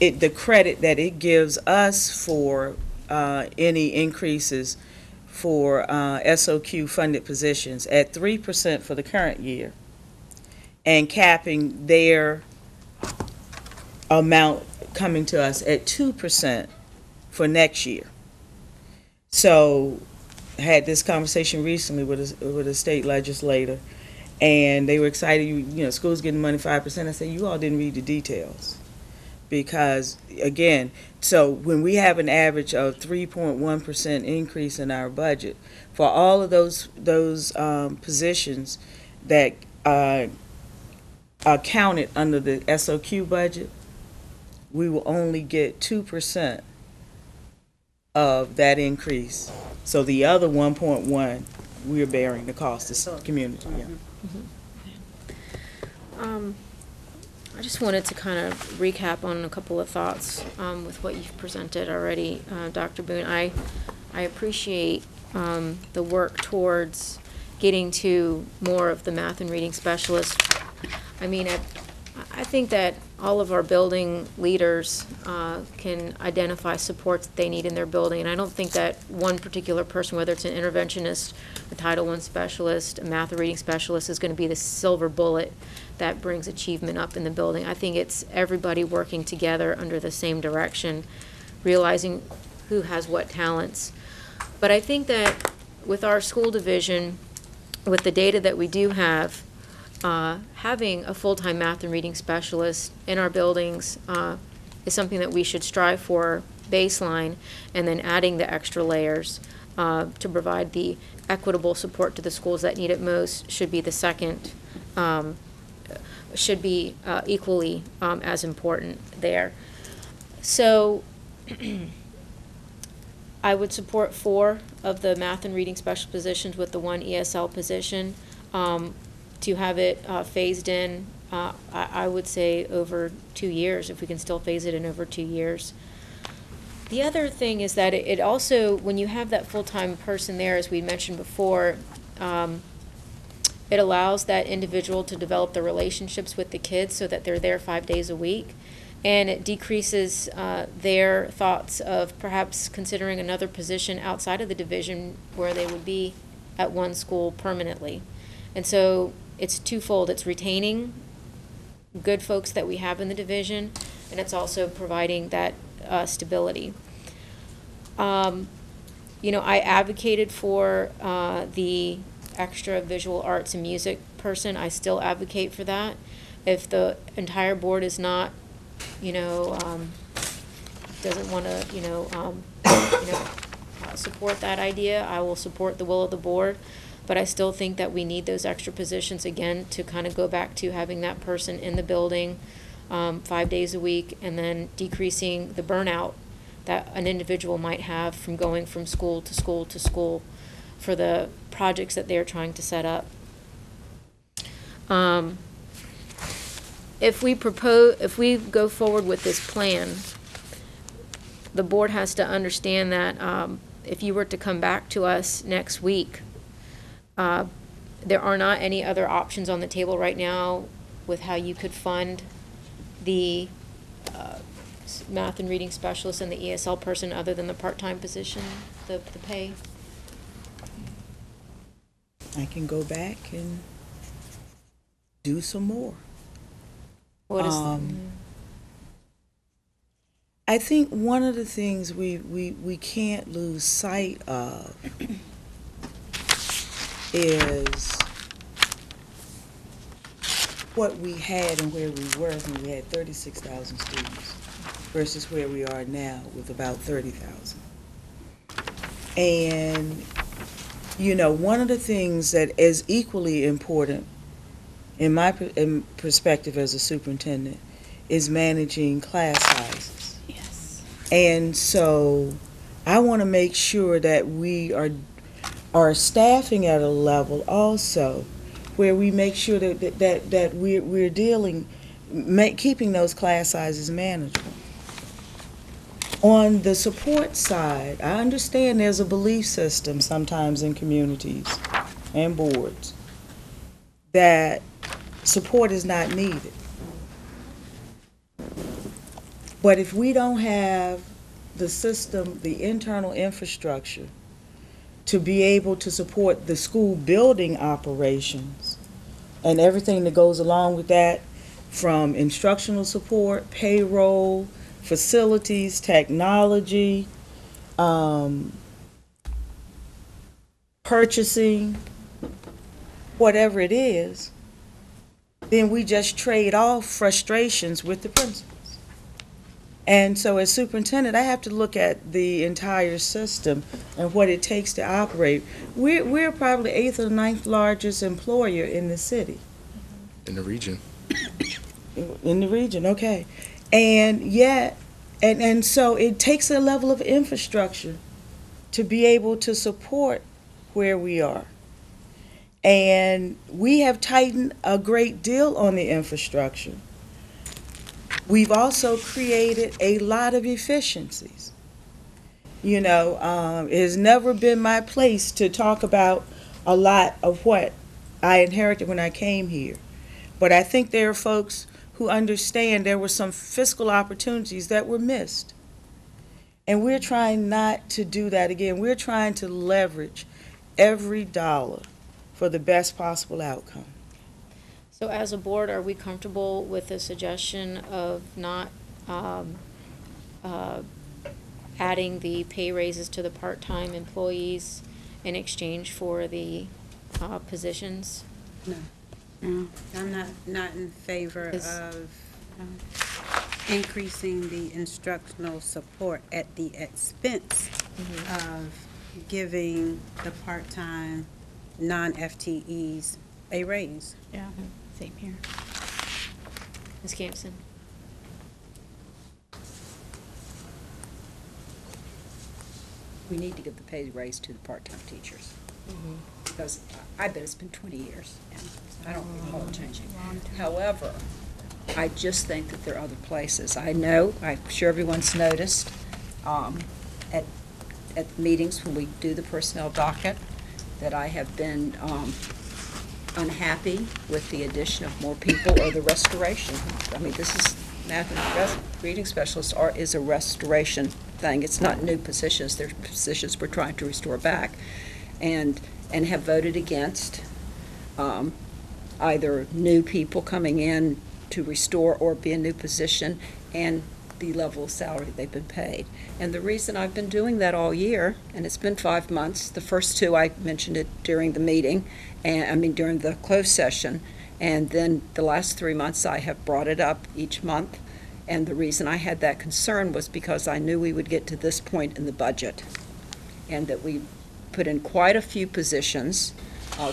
the credit that it gives us for any increases for SOQ funded positions at 3% for the current year, and capping their amount coming to us at 2% for next year. So I had this conversation recently with a state legislator, and they were excited, you know, schools getting money 5%. I said, you all didn't read the details. Because, again, so when we have an average of 3.1% increase in our budget, for all of those positions that are counted under the SOQ budget, we will only get 2% of that increase. So the other 1.1, we're bearing the cost as a community. Yeah. I just wanted to kind of recap on a couple of thoughts with what you've presented already, Dr. Boone. I appreciate the work towards getting to more of the math and reading specialists. I mean, I think that all of our building leaders can identify supports that they need in their building, and I don't think that one particular person, whether it's an interventionist, a Title I specialist, a math or reading specialist, is going to be the silver bullet that brings achievement up in the building. I think it's everybody working together under the same direction, realizing who has what talents. But I think that with our school division, with the data that we do have, having a full-time math and reading specialist in our buildings is something that we should strive for baseline, and then adding the extra layers to provide the equitable support to the schools that need it most should be the second, should be equally as important there. So I would support 4 of the math and reading special positions with the 1 ESL position. To have it phased in, I would say over 2 years, if we can still phase it in over 2 years. The other thing is that it also, when you have that full-time person there, as we mentioned before, it allows that individual to develop the relationships with the kids so that they're there 5 days a week. And it decreases their thoughts of perhaps considering another position outside of the division where they would be at one school permanently. And so it's twofold. It's retaining good folks that we have in the division, and it's also providing that stability. You know, I advocated for the extra visual arts and music person. I still advocate for that. If the entire board is not, you know, doesn't want to, support that idea, I will support the will of the board. But I still think that we need those extra positions, again, to kind of go back to having that person in the building 5 days a week, and then decreasing the burnout that an individual might have from going from school to school to school for the projects that they're trying to set up. If we go forward with this plan, the board has to understand that if you were to come back to us next week, there are not any other options on the table right now with how you could fund the math and reading specialist and the ESL person other than the part-time position, the pay. I can go back and do some more. What is I think one of the things we can't lose sight of is what we had and where we were when we had 36,000 students versus where we are now with about 30,000. And, you know, one of the things that is equally important in my perspective as a superintendent is managing class sizes. Yes. And so I want to make sure that we are staffing at a level also where we make sure that we're dealing, keeping those class sizes manageable. On the support side, I understand there's a belief system sometimes in communities and boards that support is not needed. But if we don't have the system, the internal infrastructure to be able to support the school building operations and everything that goes along with that, from instructional support, payroll, facilities, technology, purchasing, whatever it is, then we just trade off frustrations with the principals. And so as superintendent, I have to look at the entire system and what it takes to operate. We're probably 8th or 9th largest employer in the city. In the region. In the region, okay. And yet, and so it takes a level of infrastructure to be able to support where we are. And we have tightened a great deal on the infrastructure. We've also created a lot of efficiencies. You know, it has never been my place to talk about a lot of what I inherited when I came here. But I think there are folks who understand there were some fiscal opportunities that were missed. And we're trying not to do that again. We're trying to leverage every dollar for the best possible outcome. So as a board, are we comfortable with the suggestion of not adding the pay raises to the part-time employees in exchange for the positions? No. No. I'm not in favor Is- of increasing the instructional support at the expense of giving the part-time non-FTEs a raise. Yeah, same here. Ms. Campson? We need to give the pay raise to the part-time teachers. Because I bet it's been 20 years, and I don't recall it changing. However, I just think that there are other places. I know, I'm sure everyone's noticed, at meetings when we do the personnel docket, that I have been unhappy with the addition of more people or the restoration. I mean, this is, math and reading specialists is a restoration thing. It's not new positions. They're positions we're trying to restore back. And have voted against either new people coming in to restore or be a new position and the level of salary they've been paid. And the reason I've been doing that all year, and it's been 5 months, the first 2 I mentioned it during the meeting, and during the closed session, and then the last 3 months I have brought it up each month. And the reason I had that concern was because I knew we would get to this point in the budget, and that we put in quite a few positions,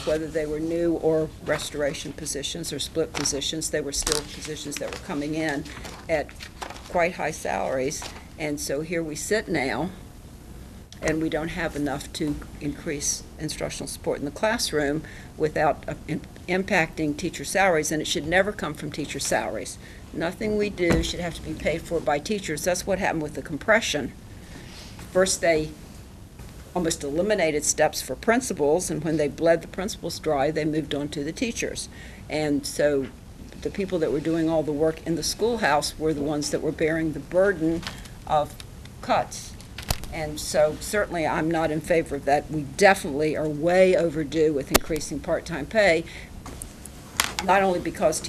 whether they were new or restoration positions or split positions. They were still positions that were coming in at quite high salaries. And so here we sit now, and we don't have enough to increase instructional support in the classroom without impacting teacher salaries, and it should never come from teacher salaries. Nothing we do should have to be paid for by teachers. That's what happened with the compression. First, they almost eliminated steps for principals, and when they bled the principals dry, they moved on to the teachers. And so the people that were doing all the work in the schoolhouse were the ones that were bearing the burden of cuts. And so certainly I'm not in favor of that. We definitely are way overdue with increasing part-time pay, not only because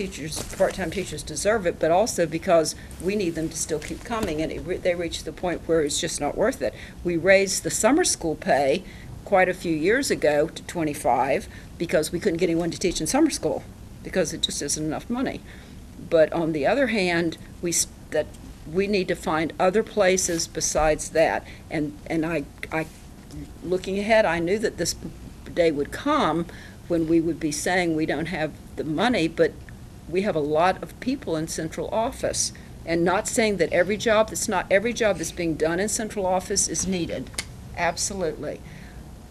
part-time teachers deserve it, but also because we need them to still keep coming, and they reach the point where it's just not worth it. We raised the summer school pay quite a few years ago to $25 because we couldn't get anyone to teach in summer school. because it just isn't enough money. But on the other hand, we need to find other places besides that. And I looking ahead, I knew that this day would come when we would be saying we don't have the money, but we have a lot of people in central office. And not saying that every job that's being done in central office is needed, absolutely.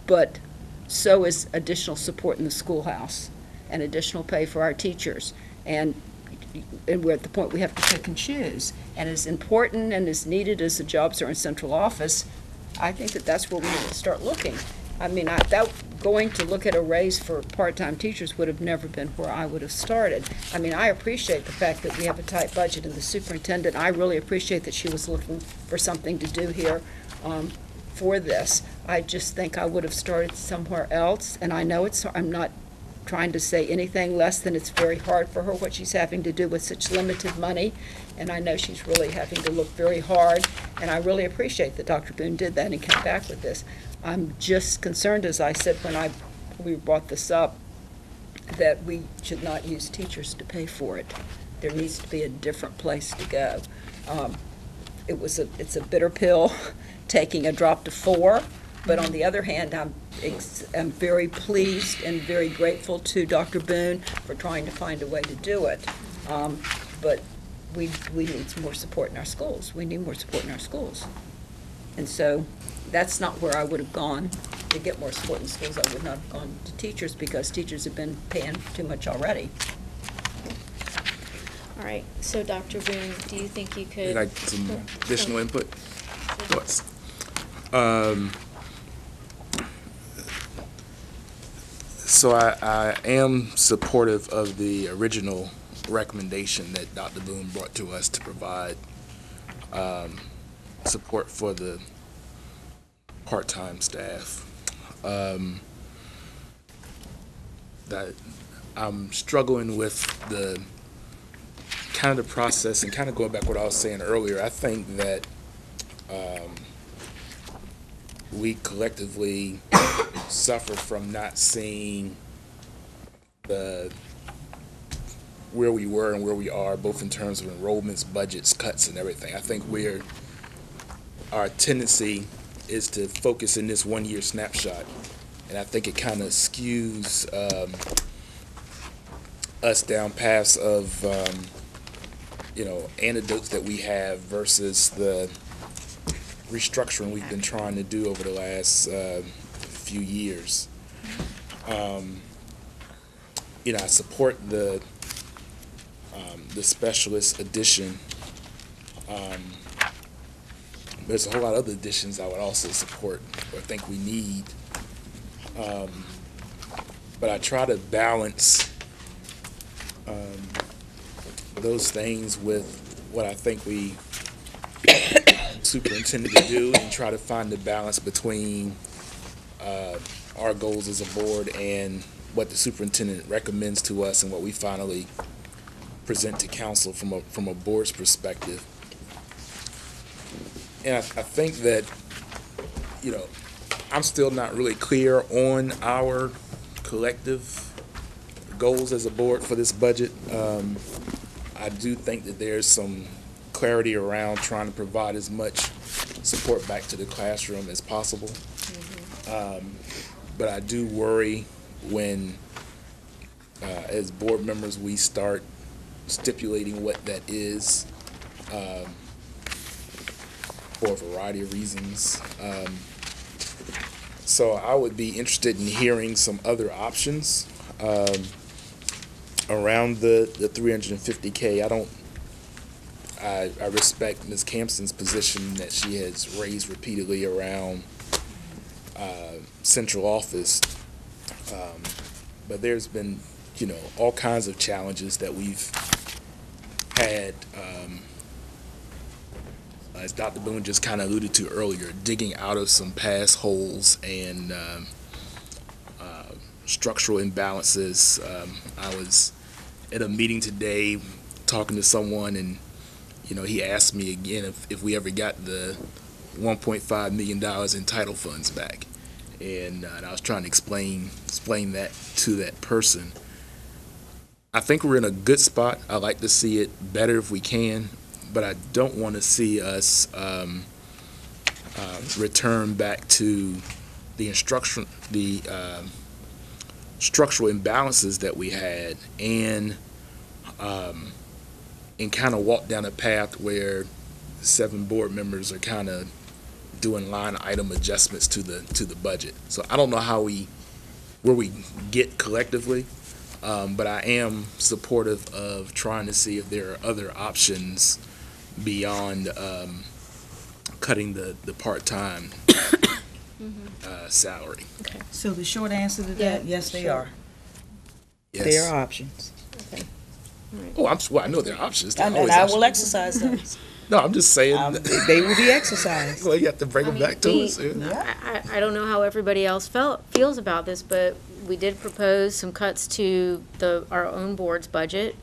But so is additional support in the schoolhouse and additional pay for our teachers. And we're at the point we have to pick and choose. And as important and as needed as the jobs are in central office, I think that that's where we need to start looking. I mean, going to look at a raise for part-time teachers would have never been where I would have started. I mean, I appreciate the fact that we have a tight budget, and the superintendent, I really appreciate that she was looking for something to do here for this. I just think I would have started somewhere else, and I know I'm not trying to say anything less than it's very hard for her, what she's having to do with such limited money, and I know she's really having to look very hard, and I really appreciate that Dr. Boone did that and came back with this. I'm just concerned, as I said when we brought this up, that we should not use teachers to pay for it. There needs to be a different place to go. It's a bitter pill, taking a drop to 4, but on the other hand, I'm very pleased and very grateful to Dr. Boone for trying to find a way to do it. But we need more support in our schools. We need more support in our schools. And so that's not where I would have gone to get more support in schools. I would not have gone to teachers because teachers have been paying too much already. All right, so Dr. Boone, do you think you could? Like some additional input? Thoughts? So I am supportive of the original recommendation that Dr. Boone brought to us to provide support for the part-time staff. That I'm struggling with the kind of the process, and kind of going back what I was saying earlier. I think that we collectively suffer from not seeing where we were and where we are, both in terms of enrollments, budgets, cuts, and everything. I think our tendency is to focus in this one-year snapshot, and I think it kind of skews us down paths of anecdotes that we have versus the restructuring we've been trying to do over the last few years. I support the specialist addition. There's a whole lot of other additions I would also support, or think we need. But I try to balance those things with what I think we superintended to do, and try to find the balance between our goals as a board and what the superintendent recommends to us and what we finally present to council from a board's perspective. And I think that, I'm still not really clear on our collective goals as a board for this budget. I do think that there's some clarity around trying to provide as much support back to the classroom as possible. But I do worry when, as board members, we start stipulating what that is for a variety of reasons. So I would be interested in hearing some other options around the 350K. I respect Ms. Campson's position that she has raised repeatedly around central office, but there's been, all kinds of challenges that we've had, as Dr. Boone just kind of alluded to earlier, digging out of some past holes and structural imbalances. I was at a meeting today talking to someone, and he asked me again if we ever got the $1.5 million in title funds back, and I was trying to explain that to that person. I think we're in a good spot. I like to see it better if we can, but I don't want to see us return back to the structural imbalances that we had, and kind of walk down a path where 7 board members are kind of doing line item adjustments to the budget. So I don't know where we get collectively, but I am supportive of trying to see if there are other options beyond cutting the part-time salary. Okay. So the short answer to that, yes, they are. Yes. There are options. Okay. Oh, I know there are options. There are And always I options. will exercise those. No, I'm just saying. They will be exercised. Well, you have to bring them back to us. I don't know how everybody else feels about this, but we did propose some cuts to our own board's budget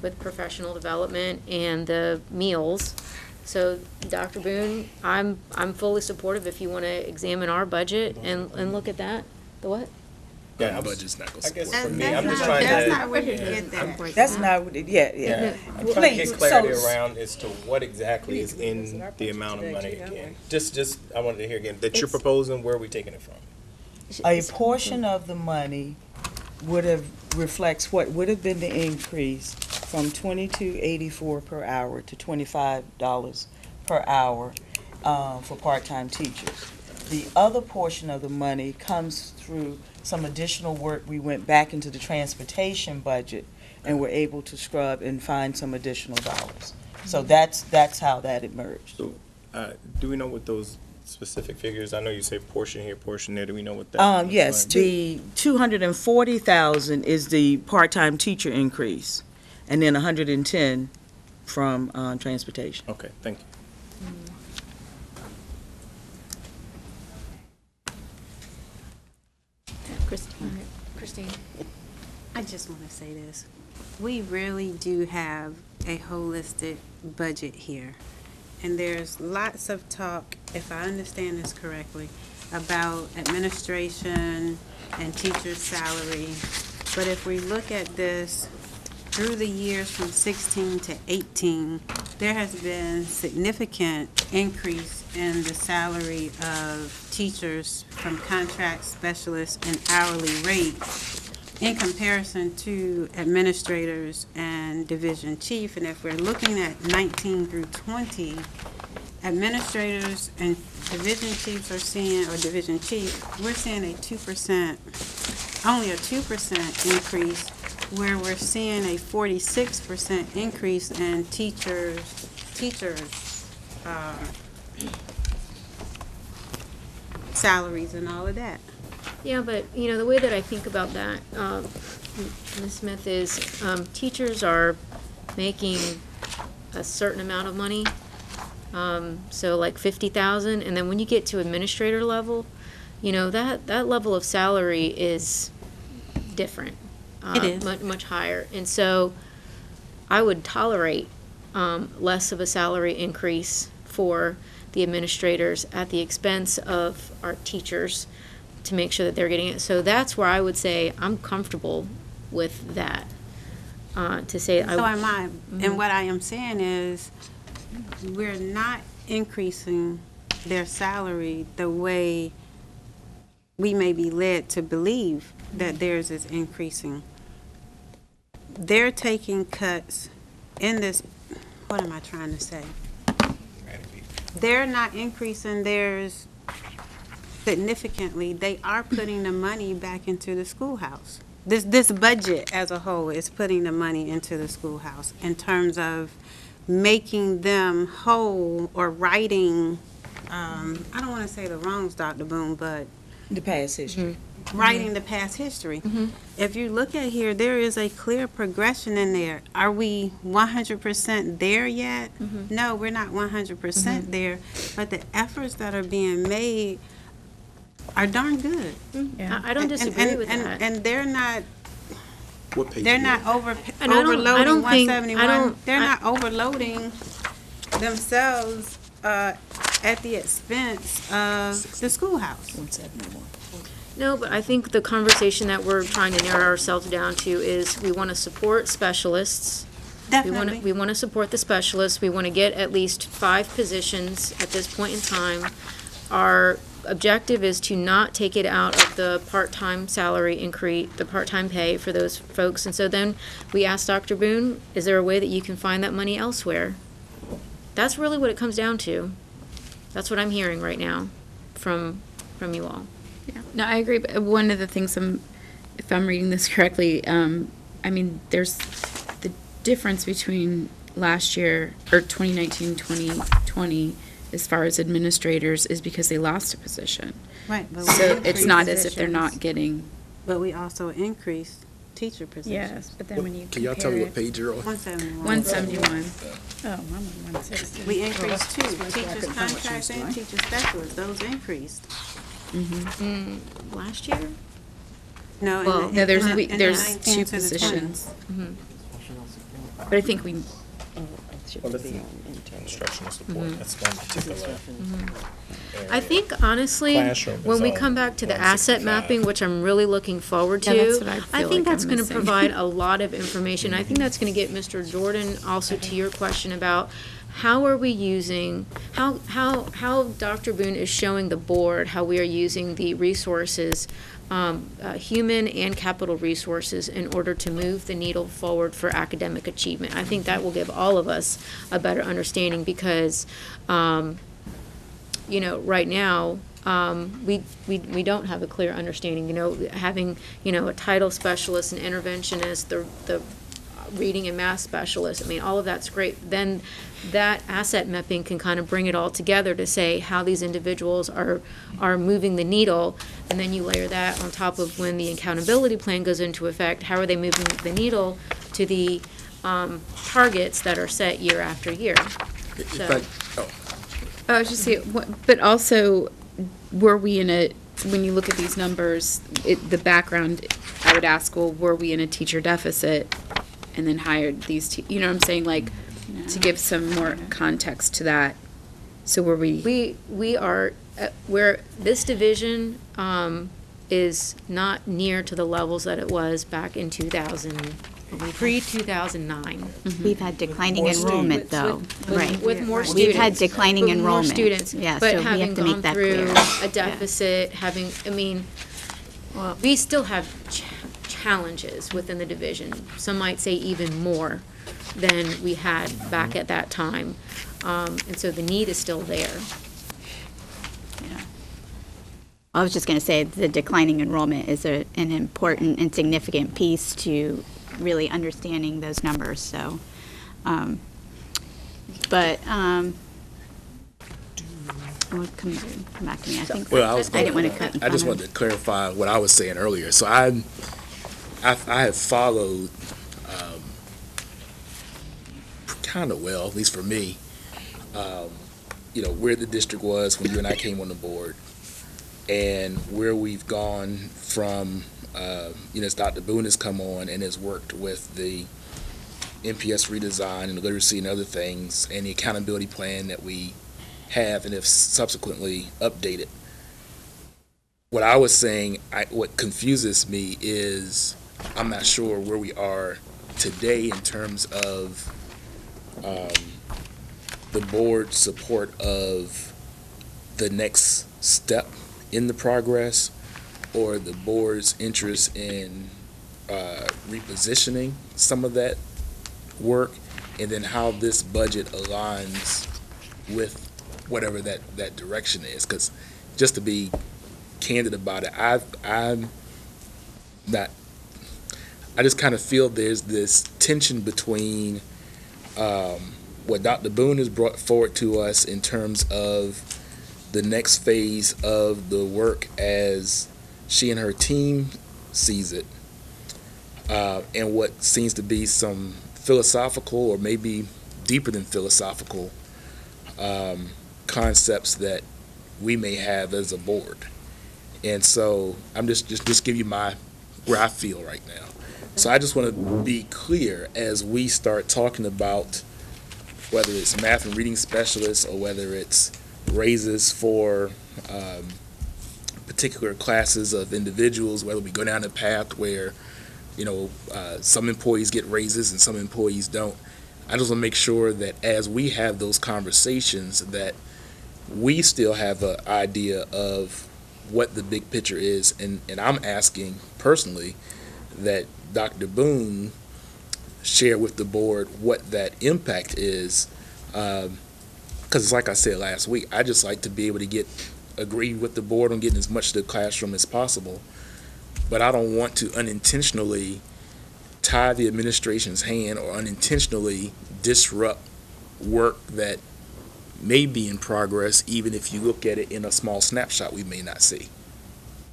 with professional development and the meals. So, Dr. Boone, I'm fully supportive if you want to examine our budget and look at that. The what? Yeah, Budget's not going I to guess support for it. me, I'm just trying to. That's not where you get that. That's not, what it- yeah. Yeah, I'm trying to Please, get clarity so- around as to what exactly is in the amount of money again. Just, I wanted to hear again, that you're proposing, where are we taking it from? A portion of the money reflects what would have been the increase from $22.84 per hour to $25 per hour for part-time teachers. The other portion of the money comes through some additional work. We went back into the transportation budget and were able to scrub and find some additional dollars. So that's how that emerged. So, do we know what those specific figures, I know you say portion here, portion there, do we know what that looks Yes, like? the 240,000 is the part-time teacher increase, and then 110 from transportation. Okay, thank you. Christine. I just want to say this. We really do have a holistic budget here. And there's lots of talk, if I understand this correctly, about administration and teachers' salary. But if we look at this through the years from 16 to 18, there has been significant increase in the salary of teachers from contract specialists and hourly rate in comparison to administrators and division chief. And if we're looking at 19 through 20, administrators and division chiefs are seeing, or division chief, we're seeing a 2%, only a 2% increase, where we're seeing a 46% increase in teachers' salaries and all of that. Yeah, but, the way that I think about that, Ms. Smith, is teachers are making a certain amount of money, so like 50,000, and then when you get to administrator level, that level of salary is different. It is. Much higher. And so I would tolerate less of a salary increase for the administrators at the expense of our teachers to make sure that they're getting it. So that's where I would say I'm comfortable with that. To say So am I. And what I am saying is, we're not increasing their salary the way we may be led to believe that theirs is increasing. They're taking cuts in this, what am I trying to say? They're not increasing theirs significantly. They are putting the money back into the schoolhouse. This budget as a whole is putting the money into the schoolhouse in terms of making them whole, or righting, I don't want to say the wrongs, Dr. Boone, but The past history. writing the past history. If you look at here, there is a clear progression in there. Are we 100% there yet? No, we're not 100% there, but the efforts that are being made are darn good. I don't disagree with that. And they're not, What page they're you not on? And I don't think- 171. They're not overloading themselves at the expense of the schoolhouse. 171. No, but I think the conversation that we're trying to narrow ourselves down to is we want to support specialists. Definitely. We want to support the specialists. We want to get at least 5 positions at this point in time. Our objective is to not take it out of the part-time salary increase, the part-time pay for those folks. And so then we asked Dr. Boone, is there a way that you can find that money elsewhere? That's really what it comes down to. That's what I'm hearing right now from you all. Yeah. No, I agree. But one of the things, if I'm reading this correctly, I mean, there's the difference between last year, or 2019, 2020, as far as administrators, is because they lost a position. Right. But So it's not as if they're not getting. But we also increased teacher positions. Yes, but then when you Can y'all tell me what page you're on? 171. 171. Oh, I'm on 160. We increased two, teachers contracts and teacher specialists, those increased. Last year? No, in Well, the- No, there's in the there's 19 two to the 20s. positions. But I think we. Well, that's instructional support, that's one particular. I think honestly, Classroom when is we all come back to the asset 165. mapping, which I'm really looking forward to, Yeah, that's what I feel think like that's I'm gonna missing. provide a lot of information. I think that's gonna get Mr. Jordan also to your question about how are we using, how Dr. Boone is showing the board how we are using the resources, human and capital resources, in order to move the needle forward for academic achievement. I think that will give all of us a better understanding because, right now, we don't have a clear understanding, having, a title specialist and interventionist, the reading and math specialist, I mean, all of that's great. Then that asset mapping can kind of bring it all together to say how these individuals are moving the needle, and then you layer that on top of when the accountability plan goes into effect, how are they moving the needle to the targets that are set year after year. So- I was just saying, but also, were we in a, when you look at these numbers, the background, I would ask, well, were we in a teacher deficit and then hired these, you know what I'm saying, like, to give some more context to that. So were we? We are, where this division is not near to the levels that it was back in 2000, pre-2009. We've had declining More enrollment, though. Right. With more students. We've had declining With more enrollment. students, Yeah, but so we having have to make gone that through clear. a deficit, having, I mean, we still have challenges within the division. Some might say even more than we had back at that time. And so the need is still there. Yeah. I was just going to say the declining enrollment is an important and significant piece to really understanding those numbers. So, come back to me. I think Well, I didn't want to cut. I just wanted to clarify what I was saying earlier. So I have followed kind of well, at least for me, where the district was when you and I came on the board, and where we've gone from. As Dr. Boone has come on and has worked with the NPS redesign and literacy and other things, and the accountability plan that we have and have subsequently updated. What I was saying, what confuses me is I'm not sure where we are today in terms of the board's support of the next step in the progress, or the board's interest in repositioning some of that work, and then how this budget aligns with whatever that direction is. Because just to be candid about it, I'm not. I just kind of feel there's this tension between what Dr. Boone has brought forward to us in terms of the next phase of the work as she and her team sees it, and what seems to be some philosophical, or maybe deeper than philosophical, concepts that we may have as a board. And so I'm just give you where I feel right now. So I just want to be clear as we start talking about whether it's math and reading specialists, or whether it's raises for particular classes of individuals, whether we go down a path where, some employees get raises and some employees don't. I just want to make sure that as we have those conversations, that we still have an idea of what the big picture is. And I'm asking personally that Dr. Boone share with the board what that impact is. Because like I said last week, I just like to be able to agree with the board on getting as much to the classroom as possible. But I don't want to unintentionally tie the administration's hand or unintentionally disrupt work that may be in progress, even if you look at it in a small snapshot we may not see.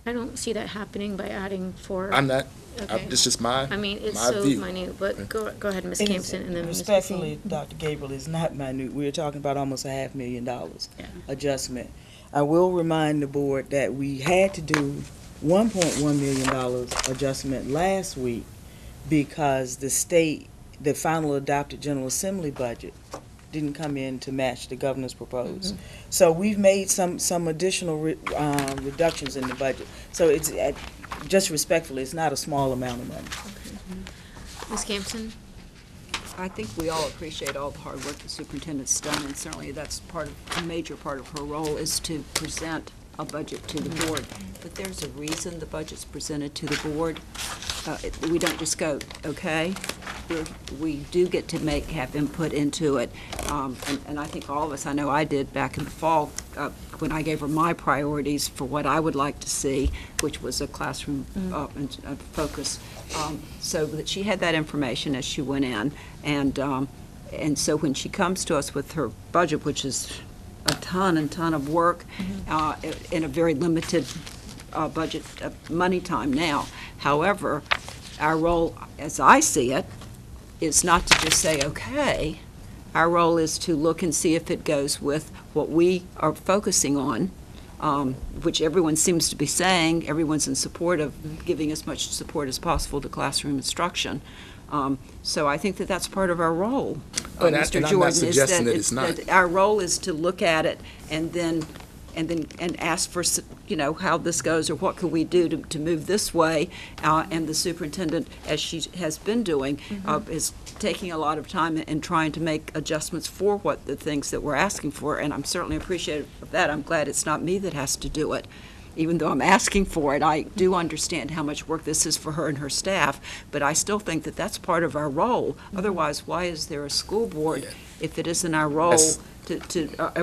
I don't see that happening by adding 4. I'm not, Okay. it's just my I mean, it's my so view. minute, but go ahead, Ms. It is- Campson, and then Ms. Respectfully, Basine. Dr. Gabriel, is not minute. We're talking about almost $500,000 Yeah. adjustment. I will remind the board that we had to do $1.1 million adjustment last week because the final adopted General Assembly budget didn't come in to match the governor's proposed. So we've made some additional reductions in the budget. So it's, just respectfully, it's not a small amount of money. Ms. Campson? I think we all appreciate all the hard work the superintendent's done, and certainly that's a major part of her role is to present a budget to the board. But there's a reason the budget's presented to the board. We don't just go, okay? We do get to have input into it. And I think all of us, I know I did back in the fall, when I gave her my priorities for what I would like to see, which was a classroom focus, so that she had that information as she went in. And so when she comes to us with her budget, which is a ton of work in a very limited budget money time now. However, our role, as I see it, is not to just say, okay. Our role is to look and see if it goes with what we are focusing on, which everyone seems to be saying. Everyone's in support of giving as much support as possible to classroom instruction. So I think that that's part of our role, But Mr. and I'm Jordan. not is suggesting that it's not. that our role is to look at it and ask for, how this goes or what could we do to move this way. And the superintendent, as she has been doing, is taking a lot of time and trying to make adjustments for what the things that we're asking for. And I'm certainly appreciative of that. I'm glad it's not me that has to do it. Even though I'm asking for it, I do understand how much work this is for her and her staff, but I still think that that's part of our role. Otherwise, why is there a school board if it isn't our role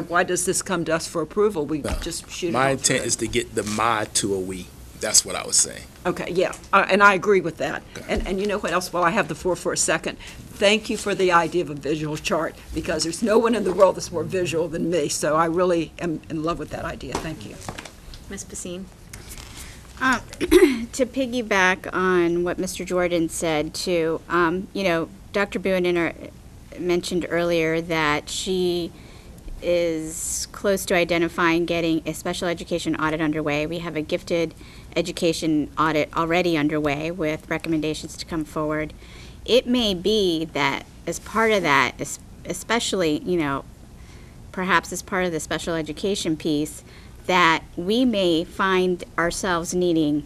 why does this come to us for approval? We just shoot it My off intent the- is to get the "my" to a "we." That's what I was saying. Okay, yeah, and I agree with that. Okay. And you know what else, while I have the floor for a second, thank you for the idea of a visual chart, because there's no one in the world that's more visual than me, so I really am in love with that idea. Thank you. Ms. Basine? To piggyback on what Mr. Jordan said too, Dr. Boone mentioned earlier that she is close to identifying getting a special education audit underway. We have a gifted education audit already underway with recommendations to come forward. It may be that as part of that, especially, perhaps as part of the special education piece, that we may find ourselves needing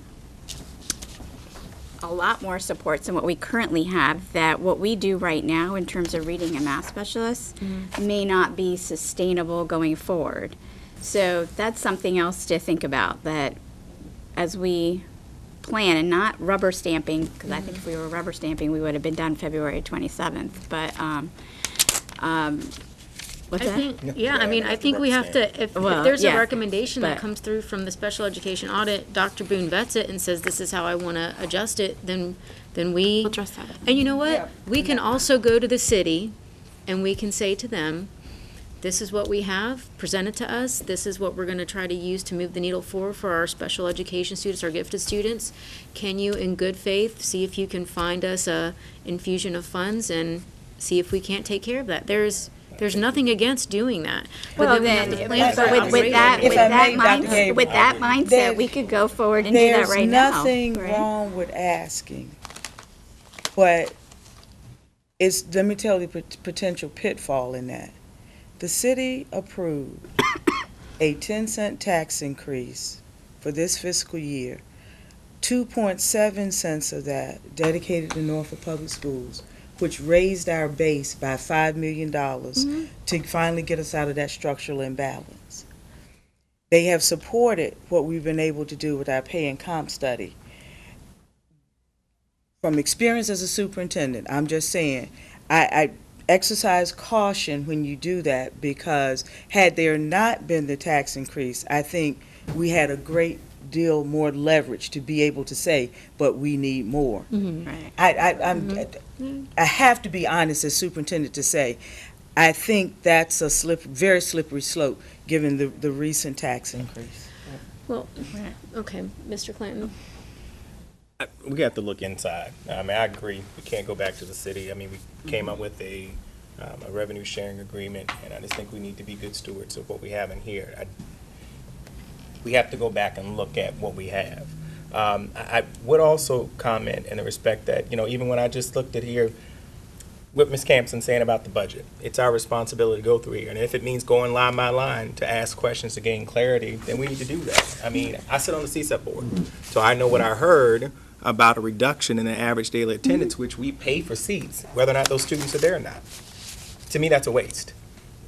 a lot more supports than what we currently have, that what we do right now in terms of reading and math specialists may not be sustainable going forward. So that's something else to think about, that as we plan, and not rubber stamping, because I think if we were rubber stamping, we would have been done February 27th, but, what's that? I think we have to, if there's a recommendation that but- comes through from the special education audit, Dr. Boone vets it and says, this is how I want to adjust it, then we. We'll address that. And you know what? We can also go to the city and we can say to them, this is what we have, present it to us, this is what we're going to try to use to move the needle forward for our special education students, our gifted students. Can you, in good faith, see if you can find us a infusion of funds and see if we can't take care of that? There's nothing against doing that. But Well, we have then, to plan for but it. with that If I may, Dr. Gabriel, with that mindset, there's- we could go forward and do that right now. There's nothing right? wrong with asking, but let me tell you the potential pitfall in that. The city approved a 10-cent tax increase for this fiscal year, 2.7 cents of that dedicated to Norfolk Public Schools, which raised our base by $5 million to finally get us out of that structural imbalance. They have supported what we've been able to do with our pay and comp study. From experience as a superintendent, I'm just saying, I exercise caution when you do that, because had there not been the tax increase, I think we had a great deal more leverage to be able to say, but we need more. Right. I have to be honest as superintendent to say, I think that's a very slippery slope, given the recent tax increase. Well, okay, Mr. Clanton. We have to look inside. I mean, I agree. We can't go back to the city. I mean, we came up with a revenue sharing agreement, and I just think we need to be good stewards of what we have in here. We have to go back and look at what we have. I would also comment in the respect that, you know, even when I just looked at here, what Ms. CAMPSEN saying about the budget, it's our responsibility to go through here. And if it means going line by line to ask questions to gain clarity, then we need to do that. I mean, I sit on the CSEP board, so I know what I heard about a reduction in the average daily attendance, which we pay for seats, whether or not those students are there or not. To me, that's a waste.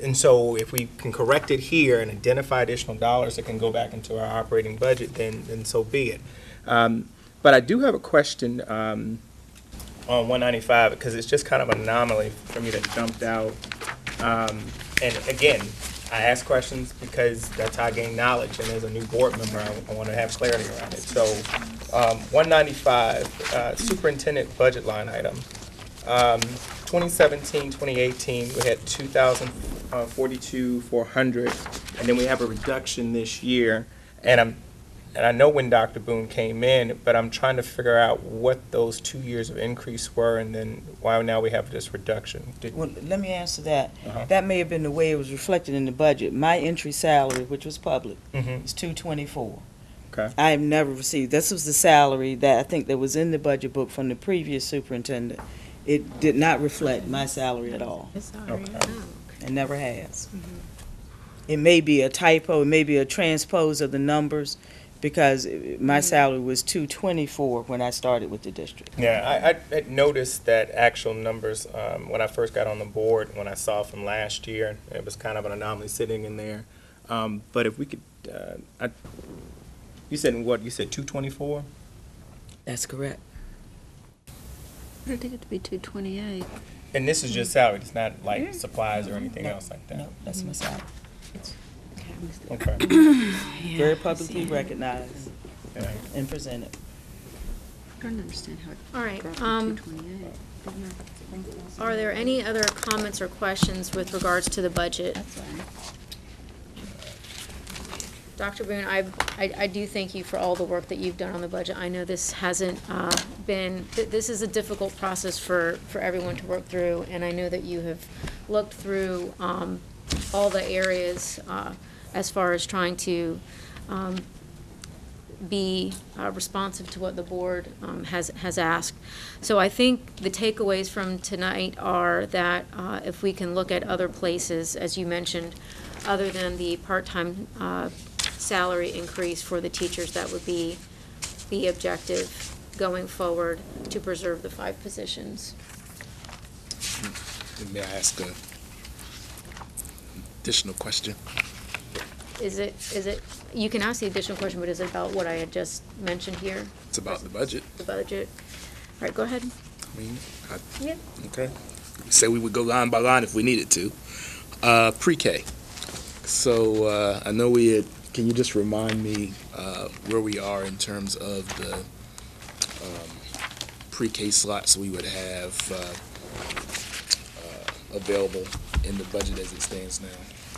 And so if we can correct it here and identify additional dollars that can go back into our operating budget, then so be it. But I do have a question on 195, because it's just kind of an anomaly for me that jumped out. And again, I ask questions because that's how I gain knowledge, and as a new board member, I want to have clarity around it. So 195, superintendent budget line item. 2017, 2018, we had 2,042,400, and then we have a reduction this year. And I know when Dr. Boone came in, but I'm trying to figure out what those 2 years of increase were, and then why now we have this reduction. Well, let me answer that. That may have been the way it was reflected in the budget. My entry salary, which was public, is $224. Okay. I have never received, this was the salary that I think that was in the budget book from the previous superintendent. It did not reflect my salary at all. Okay. It never has. It may be a typo, it may be a transpose of the numbers, because my salary was $224 when I started with the district. Yeah, I noticed that actual numbers when I first got on the board, when I saw from last year, it was kind of an anomaly sitting in there. But if we could, you said what? You said 224? That's correct. I think it to be 228. And this is just salary, it's not like supplies or anything else like that? No, that's my salary. Okay. Very publicly recognized Yeah. and presented. I don't understand how it All right, dropped to 228. are there any other comments or questions with regards to the budget? That's right. Dr. Boone, I do thank you for all the work that you've done on the budget. I know this hasn't this is a difficult process for everyone to work through, and I know that you have looked through all the areas as far as trying to be responsive to what the board has asked. So I think the takeaways from tonight are that if we can look at other places, as you mentioned, other than the part-time salary increase for the teachers, that would be the objective going forward to preserve the 5 positions. May I ask an additional question? Is it, you can ask the additional question, but is it about what I had just mentioned here? It's about the budget. The budget? All right, go ahead. I mean, Yeah. okay. We said we would go line by line if we needed to. Pre-K. So I know we had, can you just remind me where we are in terms of the pre-K slots we would have available in the budget as it stands now?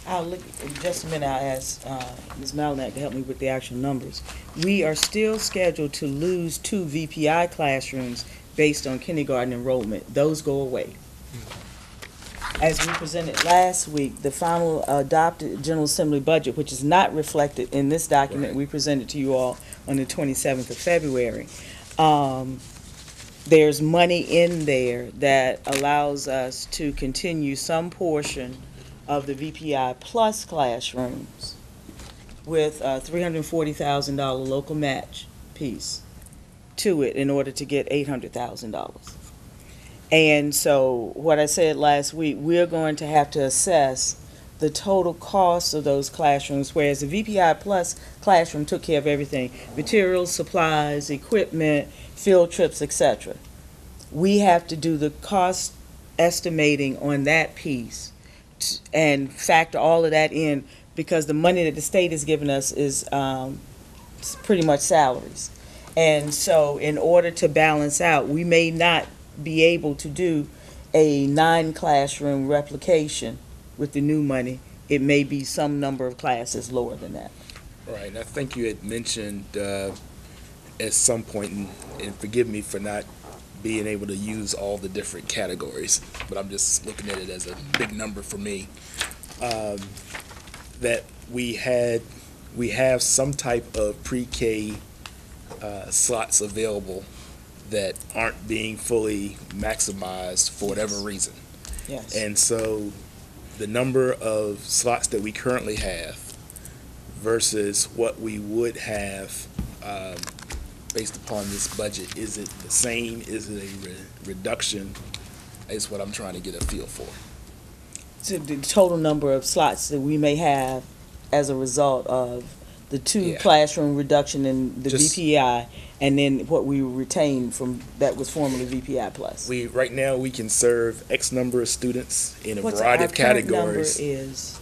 I'll look, in just a minute, I'll ask Ms. Malinak to help me with the actual numbers. We are still scheduled to lose 2 VPI classrooms based on kindergarten enrollment. Those go away. As we presented last week, the final adopted General Assembly budget, which is not reflected in this document we presented to you all on the 27th of February, there's money in there that allows us to continue some portion of the VPI plus classrooms with a $340,000 local match piece to it in order to get $800,000. And so what I said last week, we're going to have to assess the total cost of those classrooms, whereas the VPI Plus classroom took care of everything, materials, supplies, equipment, field trips, etc. We have to do the cost estimating on that piece and factor all of that in, because the money that the state has given us is pretty much salaries. And so in order to balance out, we may not be able to do a 9-classroom replication with the new money. It may be some number of classes lower than that. Right, I think you had mentioned at some point, and forgive me for not being able to use all the different categories, but I'm just looking at it as a big number for me, that we have some type of pre-K slots available that aren't being fully maximized for whatever reason. Yes. And so the number of slots that we currently have versus what we would have based upon this budget, is it the same? Is it a reduction? Is what I'm trying to get a feel for. So the total number of slots that we may have as a result of the 2 classroom reduction in the VPI, and then what we retain from that was formerly VPI Plus. Right now we can serve X number of students in a What's variety our of current categories. number is?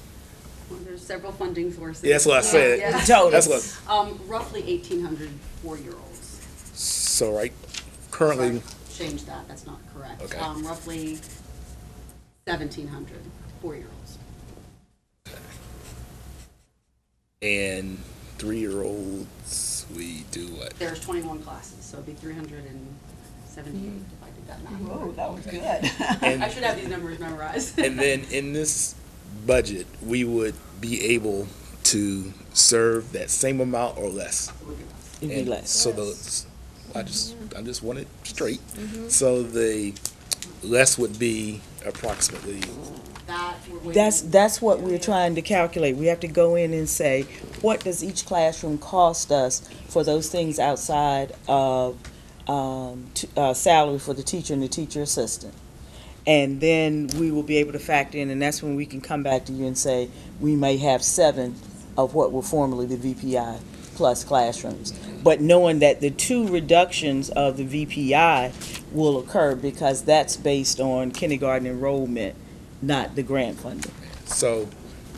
Well, there's several funding sources. Yeah, that's what I said. Yeah. Total. That's what. Roughly 1,800 4-year-olds. So currently. Change that. That's not correct. Okay. Roughly 1,700 4-year-olds. And 3-year-olds, we do what? There's 21 classes, so it'd be 378 if I did that math. Whoa, that was good. I should have these numbers memorized. And then in this budget, we would be able to serve that same amount or less. It'd be less. So I just want it straight. So the less would be approximately. That's what we're trying to calculate. We have to go in and say, what does each classroom cost us for those things outside of salary for the teacher and the teacher assistant? And then we will be able to factor in, and that's when we can come back to you and say, we may have 7 of what were formerly the VPI Plus classrooms. But knowing that the 2 reductions of the VPI will occur because that's based on kindergarten enrollment, not the grant funding. So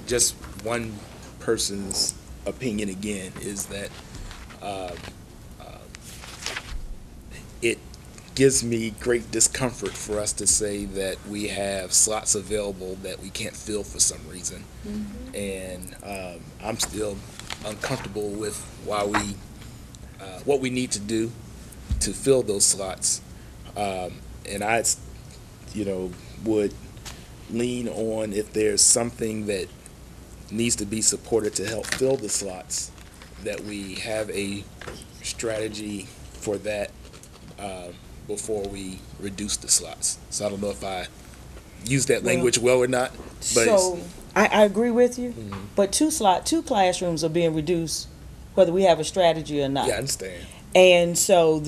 just one person's opinion again is that it gives me great discomfort for us to say that we have slots available that we can't fill for some reason. And I'm still uncomfortable with why what we need to do to fill those slots. And I, would lean on if there's something that needs to be supported to help fill the slots, that we have a strategy for that before we reduce the slots. So I don't know if I use that language well or not. But so I agree with you, but 2 classrooms are being reduced whether we have a strategy or not. Yeah, I understand. And so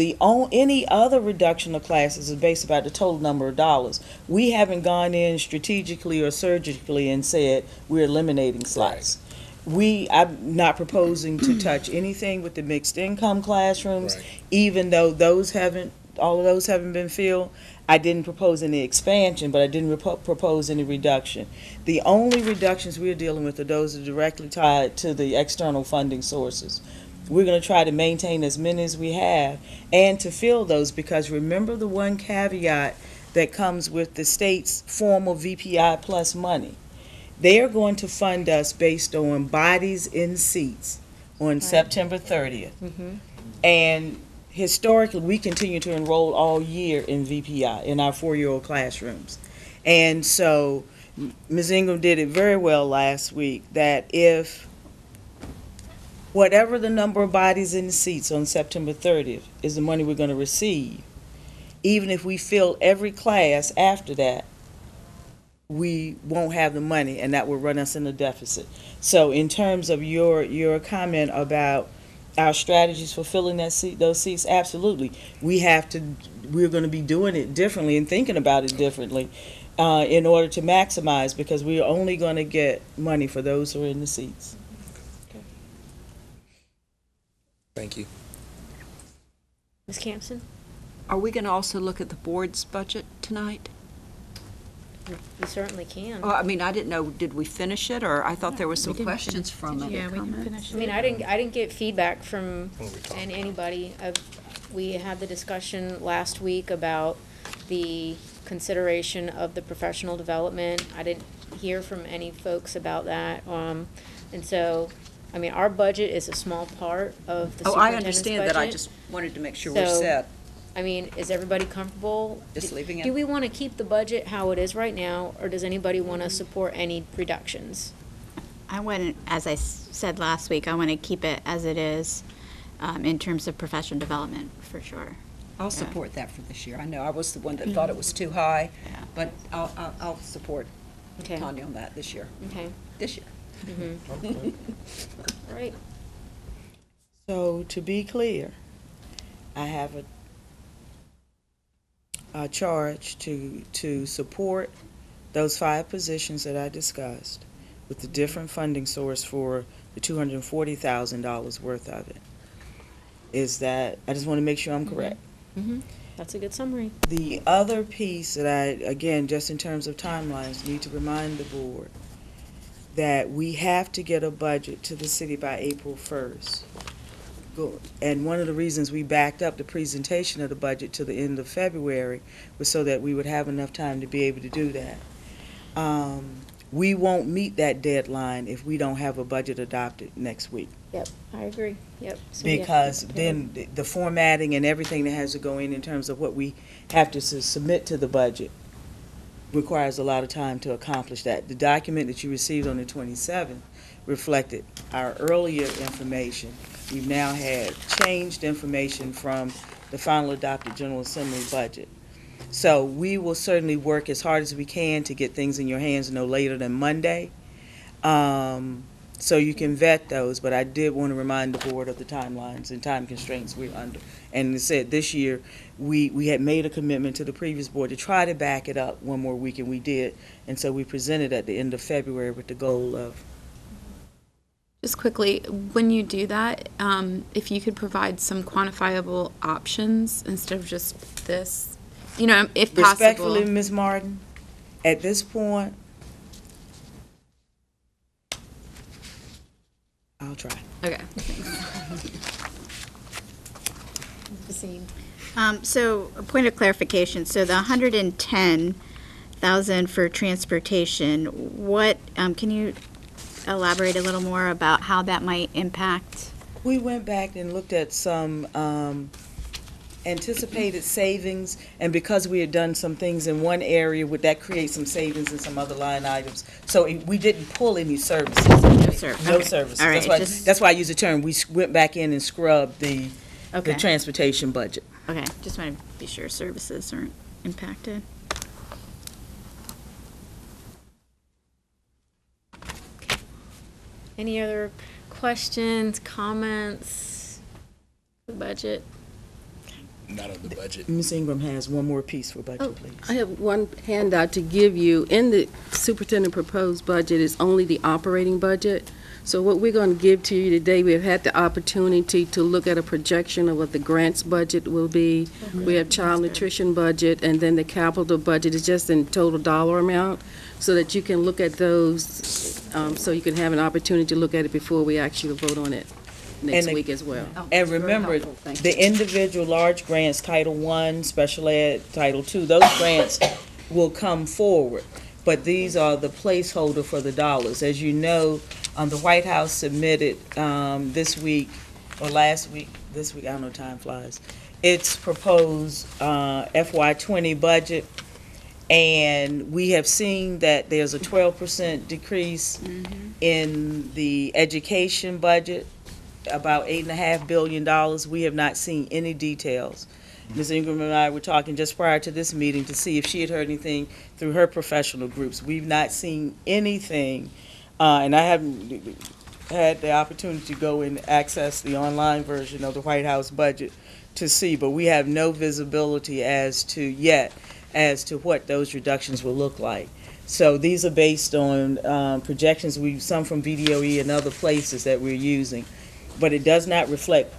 any other reduction of classes is based about the total number of dollars. We haven't gone in strategically or surgically and said we're eliminating slots. I'm not proposing to touch anything with the mixed income classrooms, even though all of those haven't been filled. I didn't propose any expansion, but I didn't propose any reduction. The only reductions we're dealing with are those that are directly tied to the external funding sources. We're going to try to maintain as many as we have and to fill those, because remember the one caveat that comes with the state's formal VPI Plus money. They are going to fund us based on bodies in seats on September 30th. And historically, we continue to enroll all year in VPI in our 4-year-old classrooms. And so Ms. Ingram did it very well last week, that if whatever the number of bodies in the seats on September 30th is the money we're going to receive, even if we fill every class after that, we won't have the money, and that will run us in a deficit. So in terms of your comment about our strategies for filling those seats, absolutely. We're going to be doing it differently and thinking about it differently in order to maximize, because we're only going to get money for those who are in the seats. Thank you. Ms. Campson? Are we going to also look at the board's budget tonight? You certainly can. Oh, I mean, I didn't know, did we finish it, or I thought there was some questions from it? Yeah, we can finish I mean, it. I didn't get feedback from anybody. We had the discussion last week about the consideration of the professional development. I didn't hear from any folks about that. And so, I mean, our budget is a small part of the Oh, I superintendent's understand that, I budget. just wanted to make sure we're So, set. I mean, is everybody comfortable? Just leaving it? Do we want to keep the budget how it is right now, or does anybody want to support any reductions? I wouldn't, as I said last week, I want to keep it as it is in terms of professional development, for sure. I'll support that for this year. I know I was the one that thought it was too high, Yeah. but I'll support Okay. Tanya on that this year. Okay. This year. Right. So to be clear, I have a charge to support those 5 positions that I discussed with the different funding source for the $240,000 worth of it. Is that, I just want to make sure I'm correct. That's a good summary. The other piece that I, again, just in terms of timelines, need to remind the board that we have to get a budget to the city by April 1st. And one of the reasons we backed up the presentation of the budget to the end of February was so that we would have enough time to be able to do that. We won't meet that deadline if we don't have a budget adopted next week. Yep, I agree. Yep. So we have to Because be prepared. then the formatting and everything that has to go in terms of what we have to submit to the budget requires a lot of time to accomplish that. The document that you received on the 27th reflected our earlier information. We've now had changed information from the final adopted General Assembly budget. So we will certainly work as hard as we can to get things in your hands no later than Monday, so you can vet those. But I did want to remind the board of the timelines and time constraints we're under. And as I said, this year, we had made a commitment to the previous board to try to back it up one more week, and we did. And so we presented at the end of February with the goal of. Just quickly, when you do that, if you could provide some quantifiable options instead of just this, you know, if possible. Respectfully, Ms. Martin, at this point, I'll try. Okay. So a point of clarification, so the 110,000 for transportation, what, can you elaborate a little more about how that might impact? We went back and looked at some anticipated savings, and because we had done some things in one area, would that create some savings in some other line items? So we didn't pull any services. No service. No Okay. services. All right, That's why I use the term, we went back in and scrubbed the Okay. transportation budget. Okay, just want to be sure services aren't impacted. Any other questions, comments? The budget? Not on the budget. Ms. Ingram has one more piece for budget, please. I have one handout to give you. In the superintendent proposed budget is only the operating budget. So what we're going to give to you today, we have had the opportunity to look at a projection of what the grants budget will be. We have child nutrition budget, and then the capital budget is just in total dollar amount, so that you can look at those, so you can have an opportunity to look at it before we actually vote on it next And week as well. And remember, the individual large grants, Title I, Special Ed, Title II, those grants will come forward. But these are the placeholder for the dollars. As you know, the White House submitted this week, or last week, this week, I don't know, time flies, its proposed FY20 budget. And we have seen that there's a 12% decrease in the education budget, about $8.5 billion. We have not seen any details Ms. Ingram and I were talking just prior to this meeting to see if she had heard anything through her professional groups. We've not seen anything, and I haven't had the opportunity to go and access the online version of the White House budget to see, but we have no visibility as to what those reductions will look like. So these are based on projections some from VDOE and other places that we're using, but it does not reflect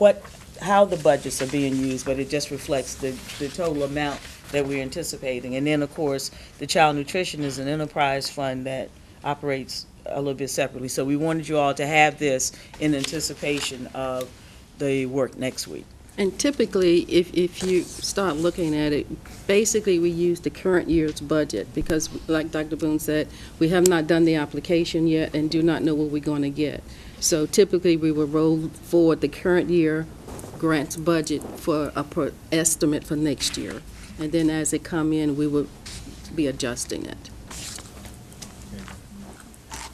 how the budgets are being used, but it just reflects the total amount that we're anticipating. And then, of course, the child nutrition is an enterprise fund that operates a little bit separately. So we wanted you all to have this in anticipation of the work next week. And typically, if you start looking at it, basically we use the current year's budget because, like Dr. Boone said, we have not done the application yet and do not know what we're going to get. So typically we will roll forward the current year grants budget for a estimate for next year. And then as it come in, we will be adjusting it.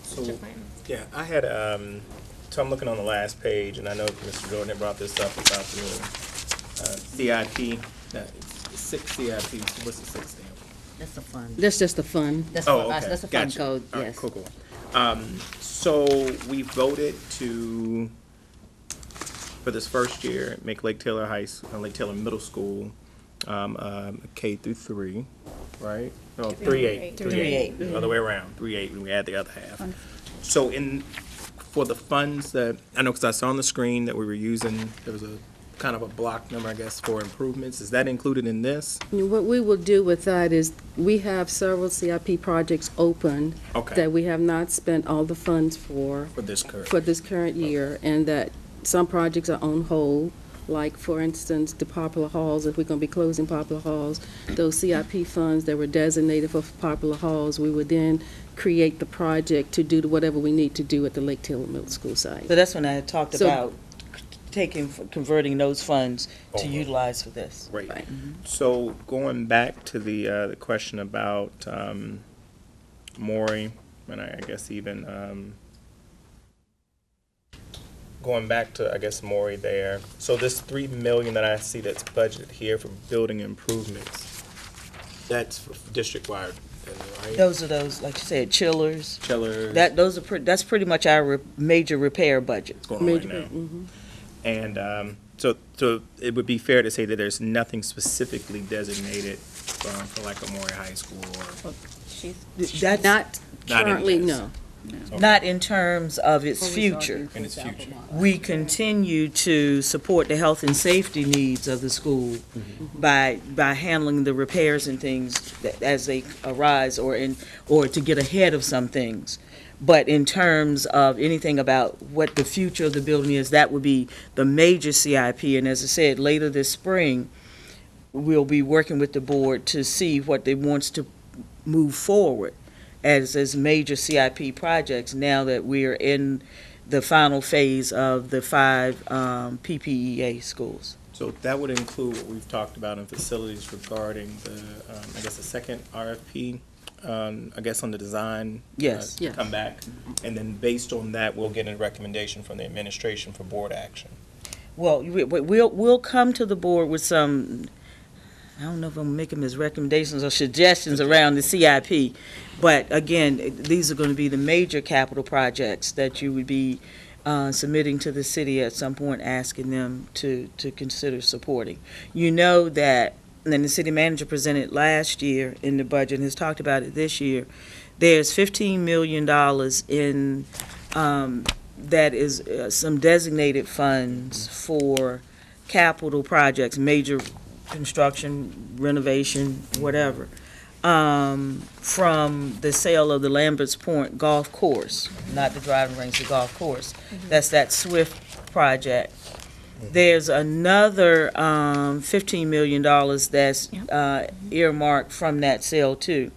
So, yeah, I had, so I'm looking on the last page, and I know Mr. Jordan had brought this up about the CIP, 6 CIPs. What's the 6 stand for? That's the fund. That's just a fund. That's Oh, for us. okay. That's a fund Gotcha. code, All right, yes. cool, cool. So we voted for this first year, make Lake Taylor Lake Taylor Middle School K through 3, right? No, 3-8. 3-8. The other way around, 3-8, and we add the other half. So for the funds that, I know because I saw on the screen that we were using, there was a kind of a block number, I guess, for improvements. Is that included in this? What we will do with that is we have several CIP projects open Okay. that we have not spent all the funds for this current? for this current year, and that some projects are on hold, like, for instance, the Popular Halls. If we're going to be closing Popular Halls, those CIP funds that were designated for Popular Halls, we would then create the project to do whatever we need to do at the Lake Taylor Middle School site. So that's when I had talked So- about converting those funds to Over. utilize for this. Right. Right. So going back to the question about Maury, and I guess even going back to, I guess, Maury there. So this $3 million that I see that's budgeted here for building improvements, that's for district-wide, right? Those are those, like you said, chillers. Chillers. That's pretty much our major repair budget. What's going on right now. And so it would be fair to say that there's nothing specifically designated for like a Maury High School or That's Not Not in currently, this. no. not in terms of its future. in its future. We continue to support the health and safety needs of the school by handling the repairs and things as they arise, or to get ahead of some things. But in terms of anything about what the future of the building is, that would be the major CIP. And as I said, later this spring, we'll be working with the board to see what they wants to move forward as major CIP projects now that we're in the final phase of the 5 PPEA schools. So that would include what we've talked about in facilities regarding the, I guess, the second RFP, I guess, on the design. Yes. To come back. And then based on that, we'll get a recommendation from the administration for board action. Well, we'll come to the board with some, I don't know if I'm making them as recommendations or suggestions around the CIP, but again, these are going to be the major capital projects that you would be submitting to the city at some point, asking them to consider supporting. You know that, and the city manager presented last year in the budget and has talked about it this year, there's $15 million in, that is some designated funds for capital projects, major construction, renovation, whatever, from the sale of the Lambert's Point golf course, not the driving range, the golf course. That's that SWIFT project. There's another $15 million that's earmarked from that sale too.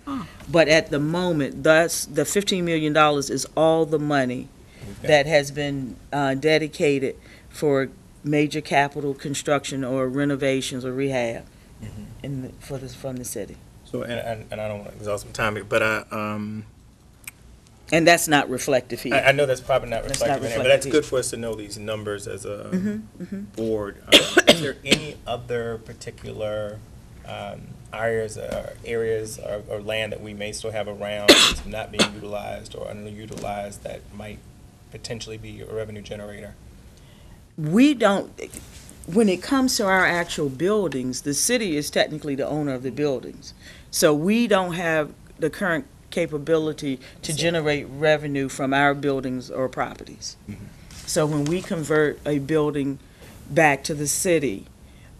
But at the moment, that's the $15 million is all the money that has been dedicated for major capital construction or renovations or rehab from the city. So, and I don't want to exhaust some time here, but And that's not reflective here. I know that's probably not That's not reflected in there, but reflected that's here. good for us to know these numbers as a board. Is there any other particular areas or land that we may still have around that's not being utilized or underutilized that might potentially be a revenue generator? We don't, when it comes to our actual buildings, the city is technically the owner of the buildings. So we don't have the current capability to generate revenue from our buildings or properties. So when we convert a building back to the city,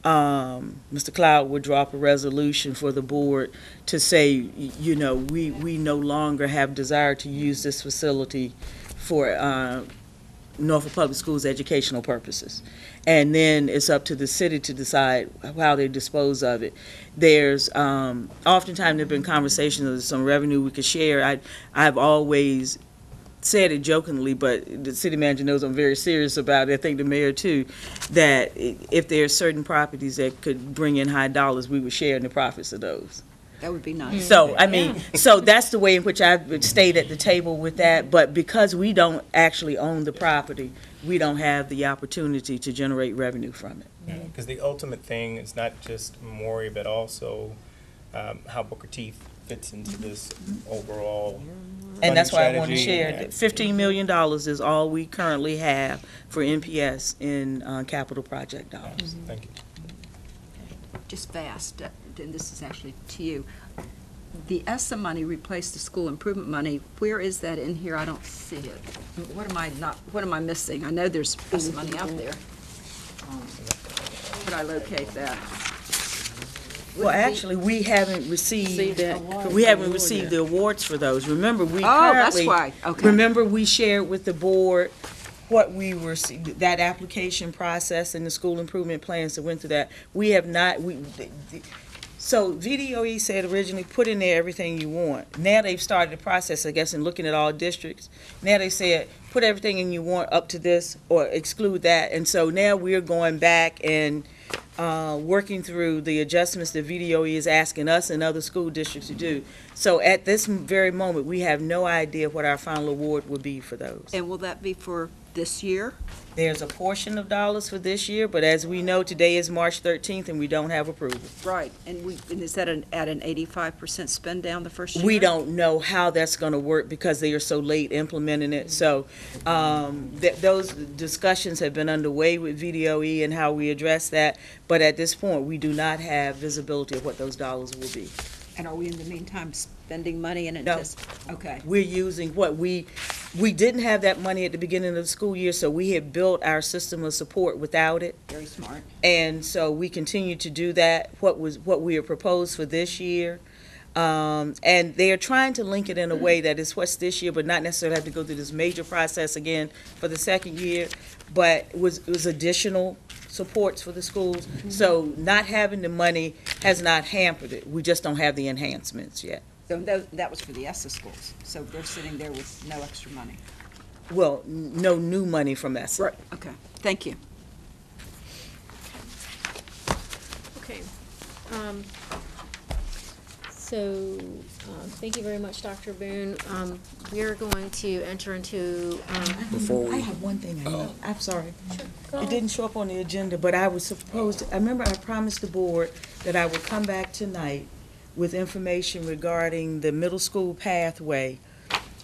Mr. Cloud would drop a resolution for the board to say, you know, we no longer have desire to use this facility for Norfolk Public Schools educational purposes. And then it's up to the city to decide how they dispose of it. There's, oftentimes there've been conversations of some revenue we could share. I've always said it jokingly, but the city manager knows I'm very serious about it. I think the mayor too, that if there are certain properties that could bring in high dollars, we would share in the profits of those. That would be nice. So, I mean, so that's the way in which I would stayed at the table with that, but because we don't actually own the property, we don't have the opportunity to generate revenue from it. Because the ultimate thing is not just Maury, but also how Booker T fits into this overall And that's why I want to strategy. share that $15 million is all we currently have for NPS in capital project dollars. Thank you. Just fast, and this is actually to you. The ESSA money replaced the school improvement money. Where is that in here? I don't see it. What am I missing? I know there's ESSA money out there. Could I locate that? Well, actually, we haven't received the awards for those. Remember, we that's currently, why. Okay. remember we shared with the board what we were, that application process and the school improvement plans that went through that. We have not, so VDOE said originally, put in there everything you want. Now they've started the process, I guess, in looking at all districts. Now they said, put everything in you want up to this or exclude that. And so now we're going back and working through the adjustments that VDOE is asking us and other school districts to do. So at this very moment, we have no idea what our final award would be for those. And will that be for this year? There's a portion of dollars for this year, but as we know, today is March 13th and we don't have approval. Right, and is that at an 85% spend down the first year? We don't know how that's going to work because they are so late implementing it. So those discussions have been underway with VDOE and how we address that. But at this point, we do not have visibility of what those dollars will be. And are we in the meantime spending money in it? No. Okay. We're using what we didn't have that money at the beginning of the school year, so we had built our system of support without it. Very smart. And so we continue to do that, what we have proposed for this year. And they are trying to link it in a way that is what's this year, but not necessarily have to go through this major process again for the second year. But it was additional supports for the schools. So not having the money has not hampered it. We just don't have the enhancements yet. So that was for the ESSA schools, so they're sitting there with no extra money. Well, no new money from ESSA. Right. Okay, thank you. Okay. So, thank you very much, Dr. Boone. We are going to enter into, I have one thing I know. I'm sorry. It didn't show up on the agenda, but I was supposed to, I remember I promised the board that I would come back tonight with information regarding the middle school pathway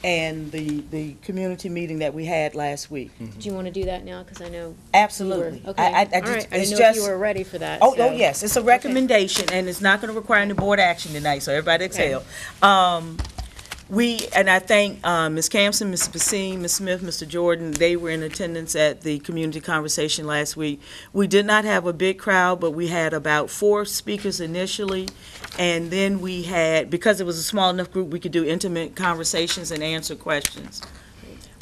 and the community meeting that we had last week. do you want to do that now? Because I know. Absolutely. You were, okay. I All right. I it's didn't know if you just- were ready for that. Oh, so. yes, it's a recommendation, and it's not going to require any board action tonight, so everybody exhale. And I thank Ms. Campson, Ms. Basine, Ms. Smith, Mr. Jordan. They were in attendance at the community conversation last week. We did not have a big crowd, but we had about 4 speakers initially, and then we had, because it was a small enough group, we could do intimate conversations and answer questions.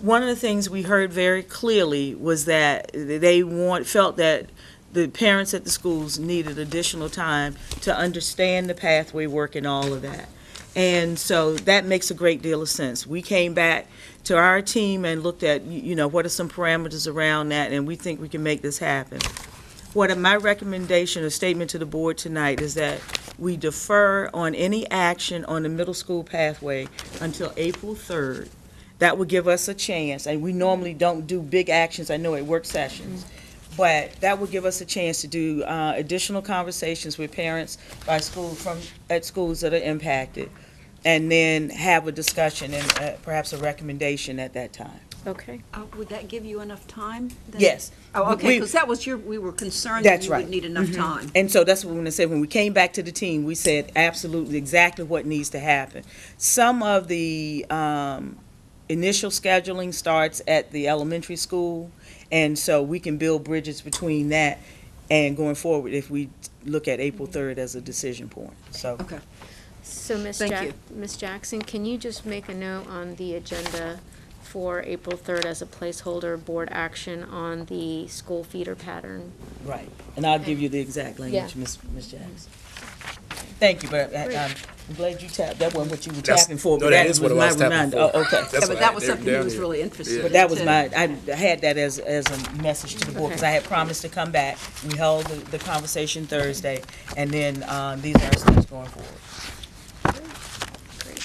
One of the things we heard very clearly was that they felt that the parents at the schools needed additional time to understand the pathway work and all of that. And so that makes a great deal of sense. We came back to our team and looked at, what are some parameters around that, and we think we can make this happen. My recommendation or statement to the board tonight is that we defer on any action on the middle school pathway until April 3rd. That would give us a chance, and we normally don't do big actions, I know, at work sessions. But that would give us a chance to do additional conversations with parents at schools that are impacted, and then have a discussion and perhaps a recommendation at that time. Okay. Would that give you enough time? then? Yes. Oh, okay, because that was we were concerned that That's you right. would need enough time. And so that's what we're going to say. When we came back to the team, we said absolutely exactly what needs to happen. Some of the initial scheduling starts at the elementary school, and so we can build bridges between that and going forward if we look at April 3rd as a decision point. So. Okay. So Ms. Jackson, can you just make a note on the agenda for April 3rd as a placeholder board action on the school feeder pattern? Right, and I'll give you the exact language, Ms. Jackson. Thank you, but I'm glad you tapped, that wasn't what you were tapping for, but that was my reminder. Oh, okay. Yeah, but that was something he was really interested in. But that was I had that as a message to the board, because I had promised to come back. We held the conversation Thursday, and then these are our steps going forward. Great.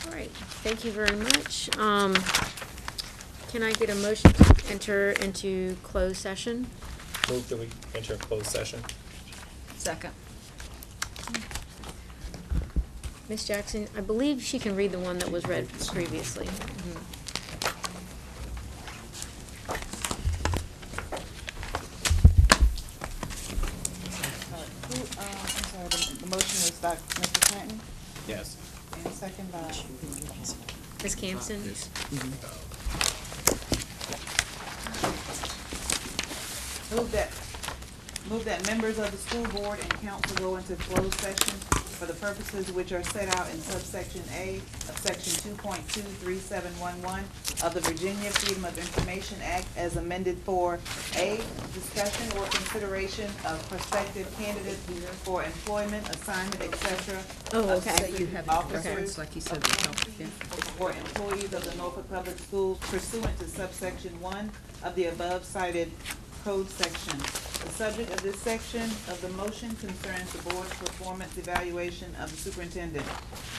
All right, thank you very much. Can I get a motion to enter into closed session? Move that we enter a closed session. Second. Ms. Jackson, I believe she can read the one that was read previously. I'm sorry, the motion was Mr. Clinton, Yes. and second by Ms. Campson? Move that members of the school board and council go into closed session for the purposes which are set out in subsection A of section 2.23711 of the Virginia Freedom of Information Act as amended for A, discussion or consideration of prospective candidates for employment, assignment, etc. Oh, of okay. state You have officers like he said, the help, yeah. or employees of the Norfolk Public Schools pursuant to subsection 1 of the above cited code section. The subject of this section of the motion concerns the board's performance evaluation of the superintendent.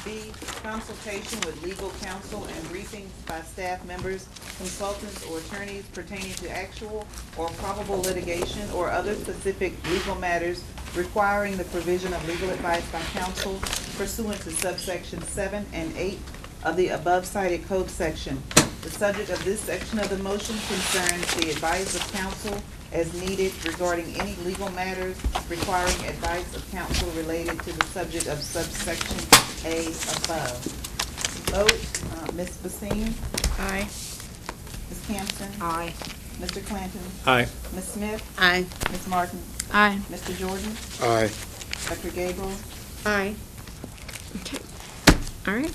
B, consultation with legal counsel and briefings by staff members, consultants, or attorneys pertaining to actual or probable litigation or other specific legal matters requiring the provision of legal advice by counsel pursuant to subsection 7 and 8 of the above cited code section. The subject of this section of the motion concerns the advice of counsel as needed regarding any legal matters requiring advice of counsel related to the subject of subsection A above. Vote, Ms. Basine? Aye. Ms. Campson? Aye. Mr. Clanton? Aye. Ms. Smith? Aye. Ms. Martin? Aye. Mr. Jordan? Aye. Dr. Gabriel? Aye. Okay. All right.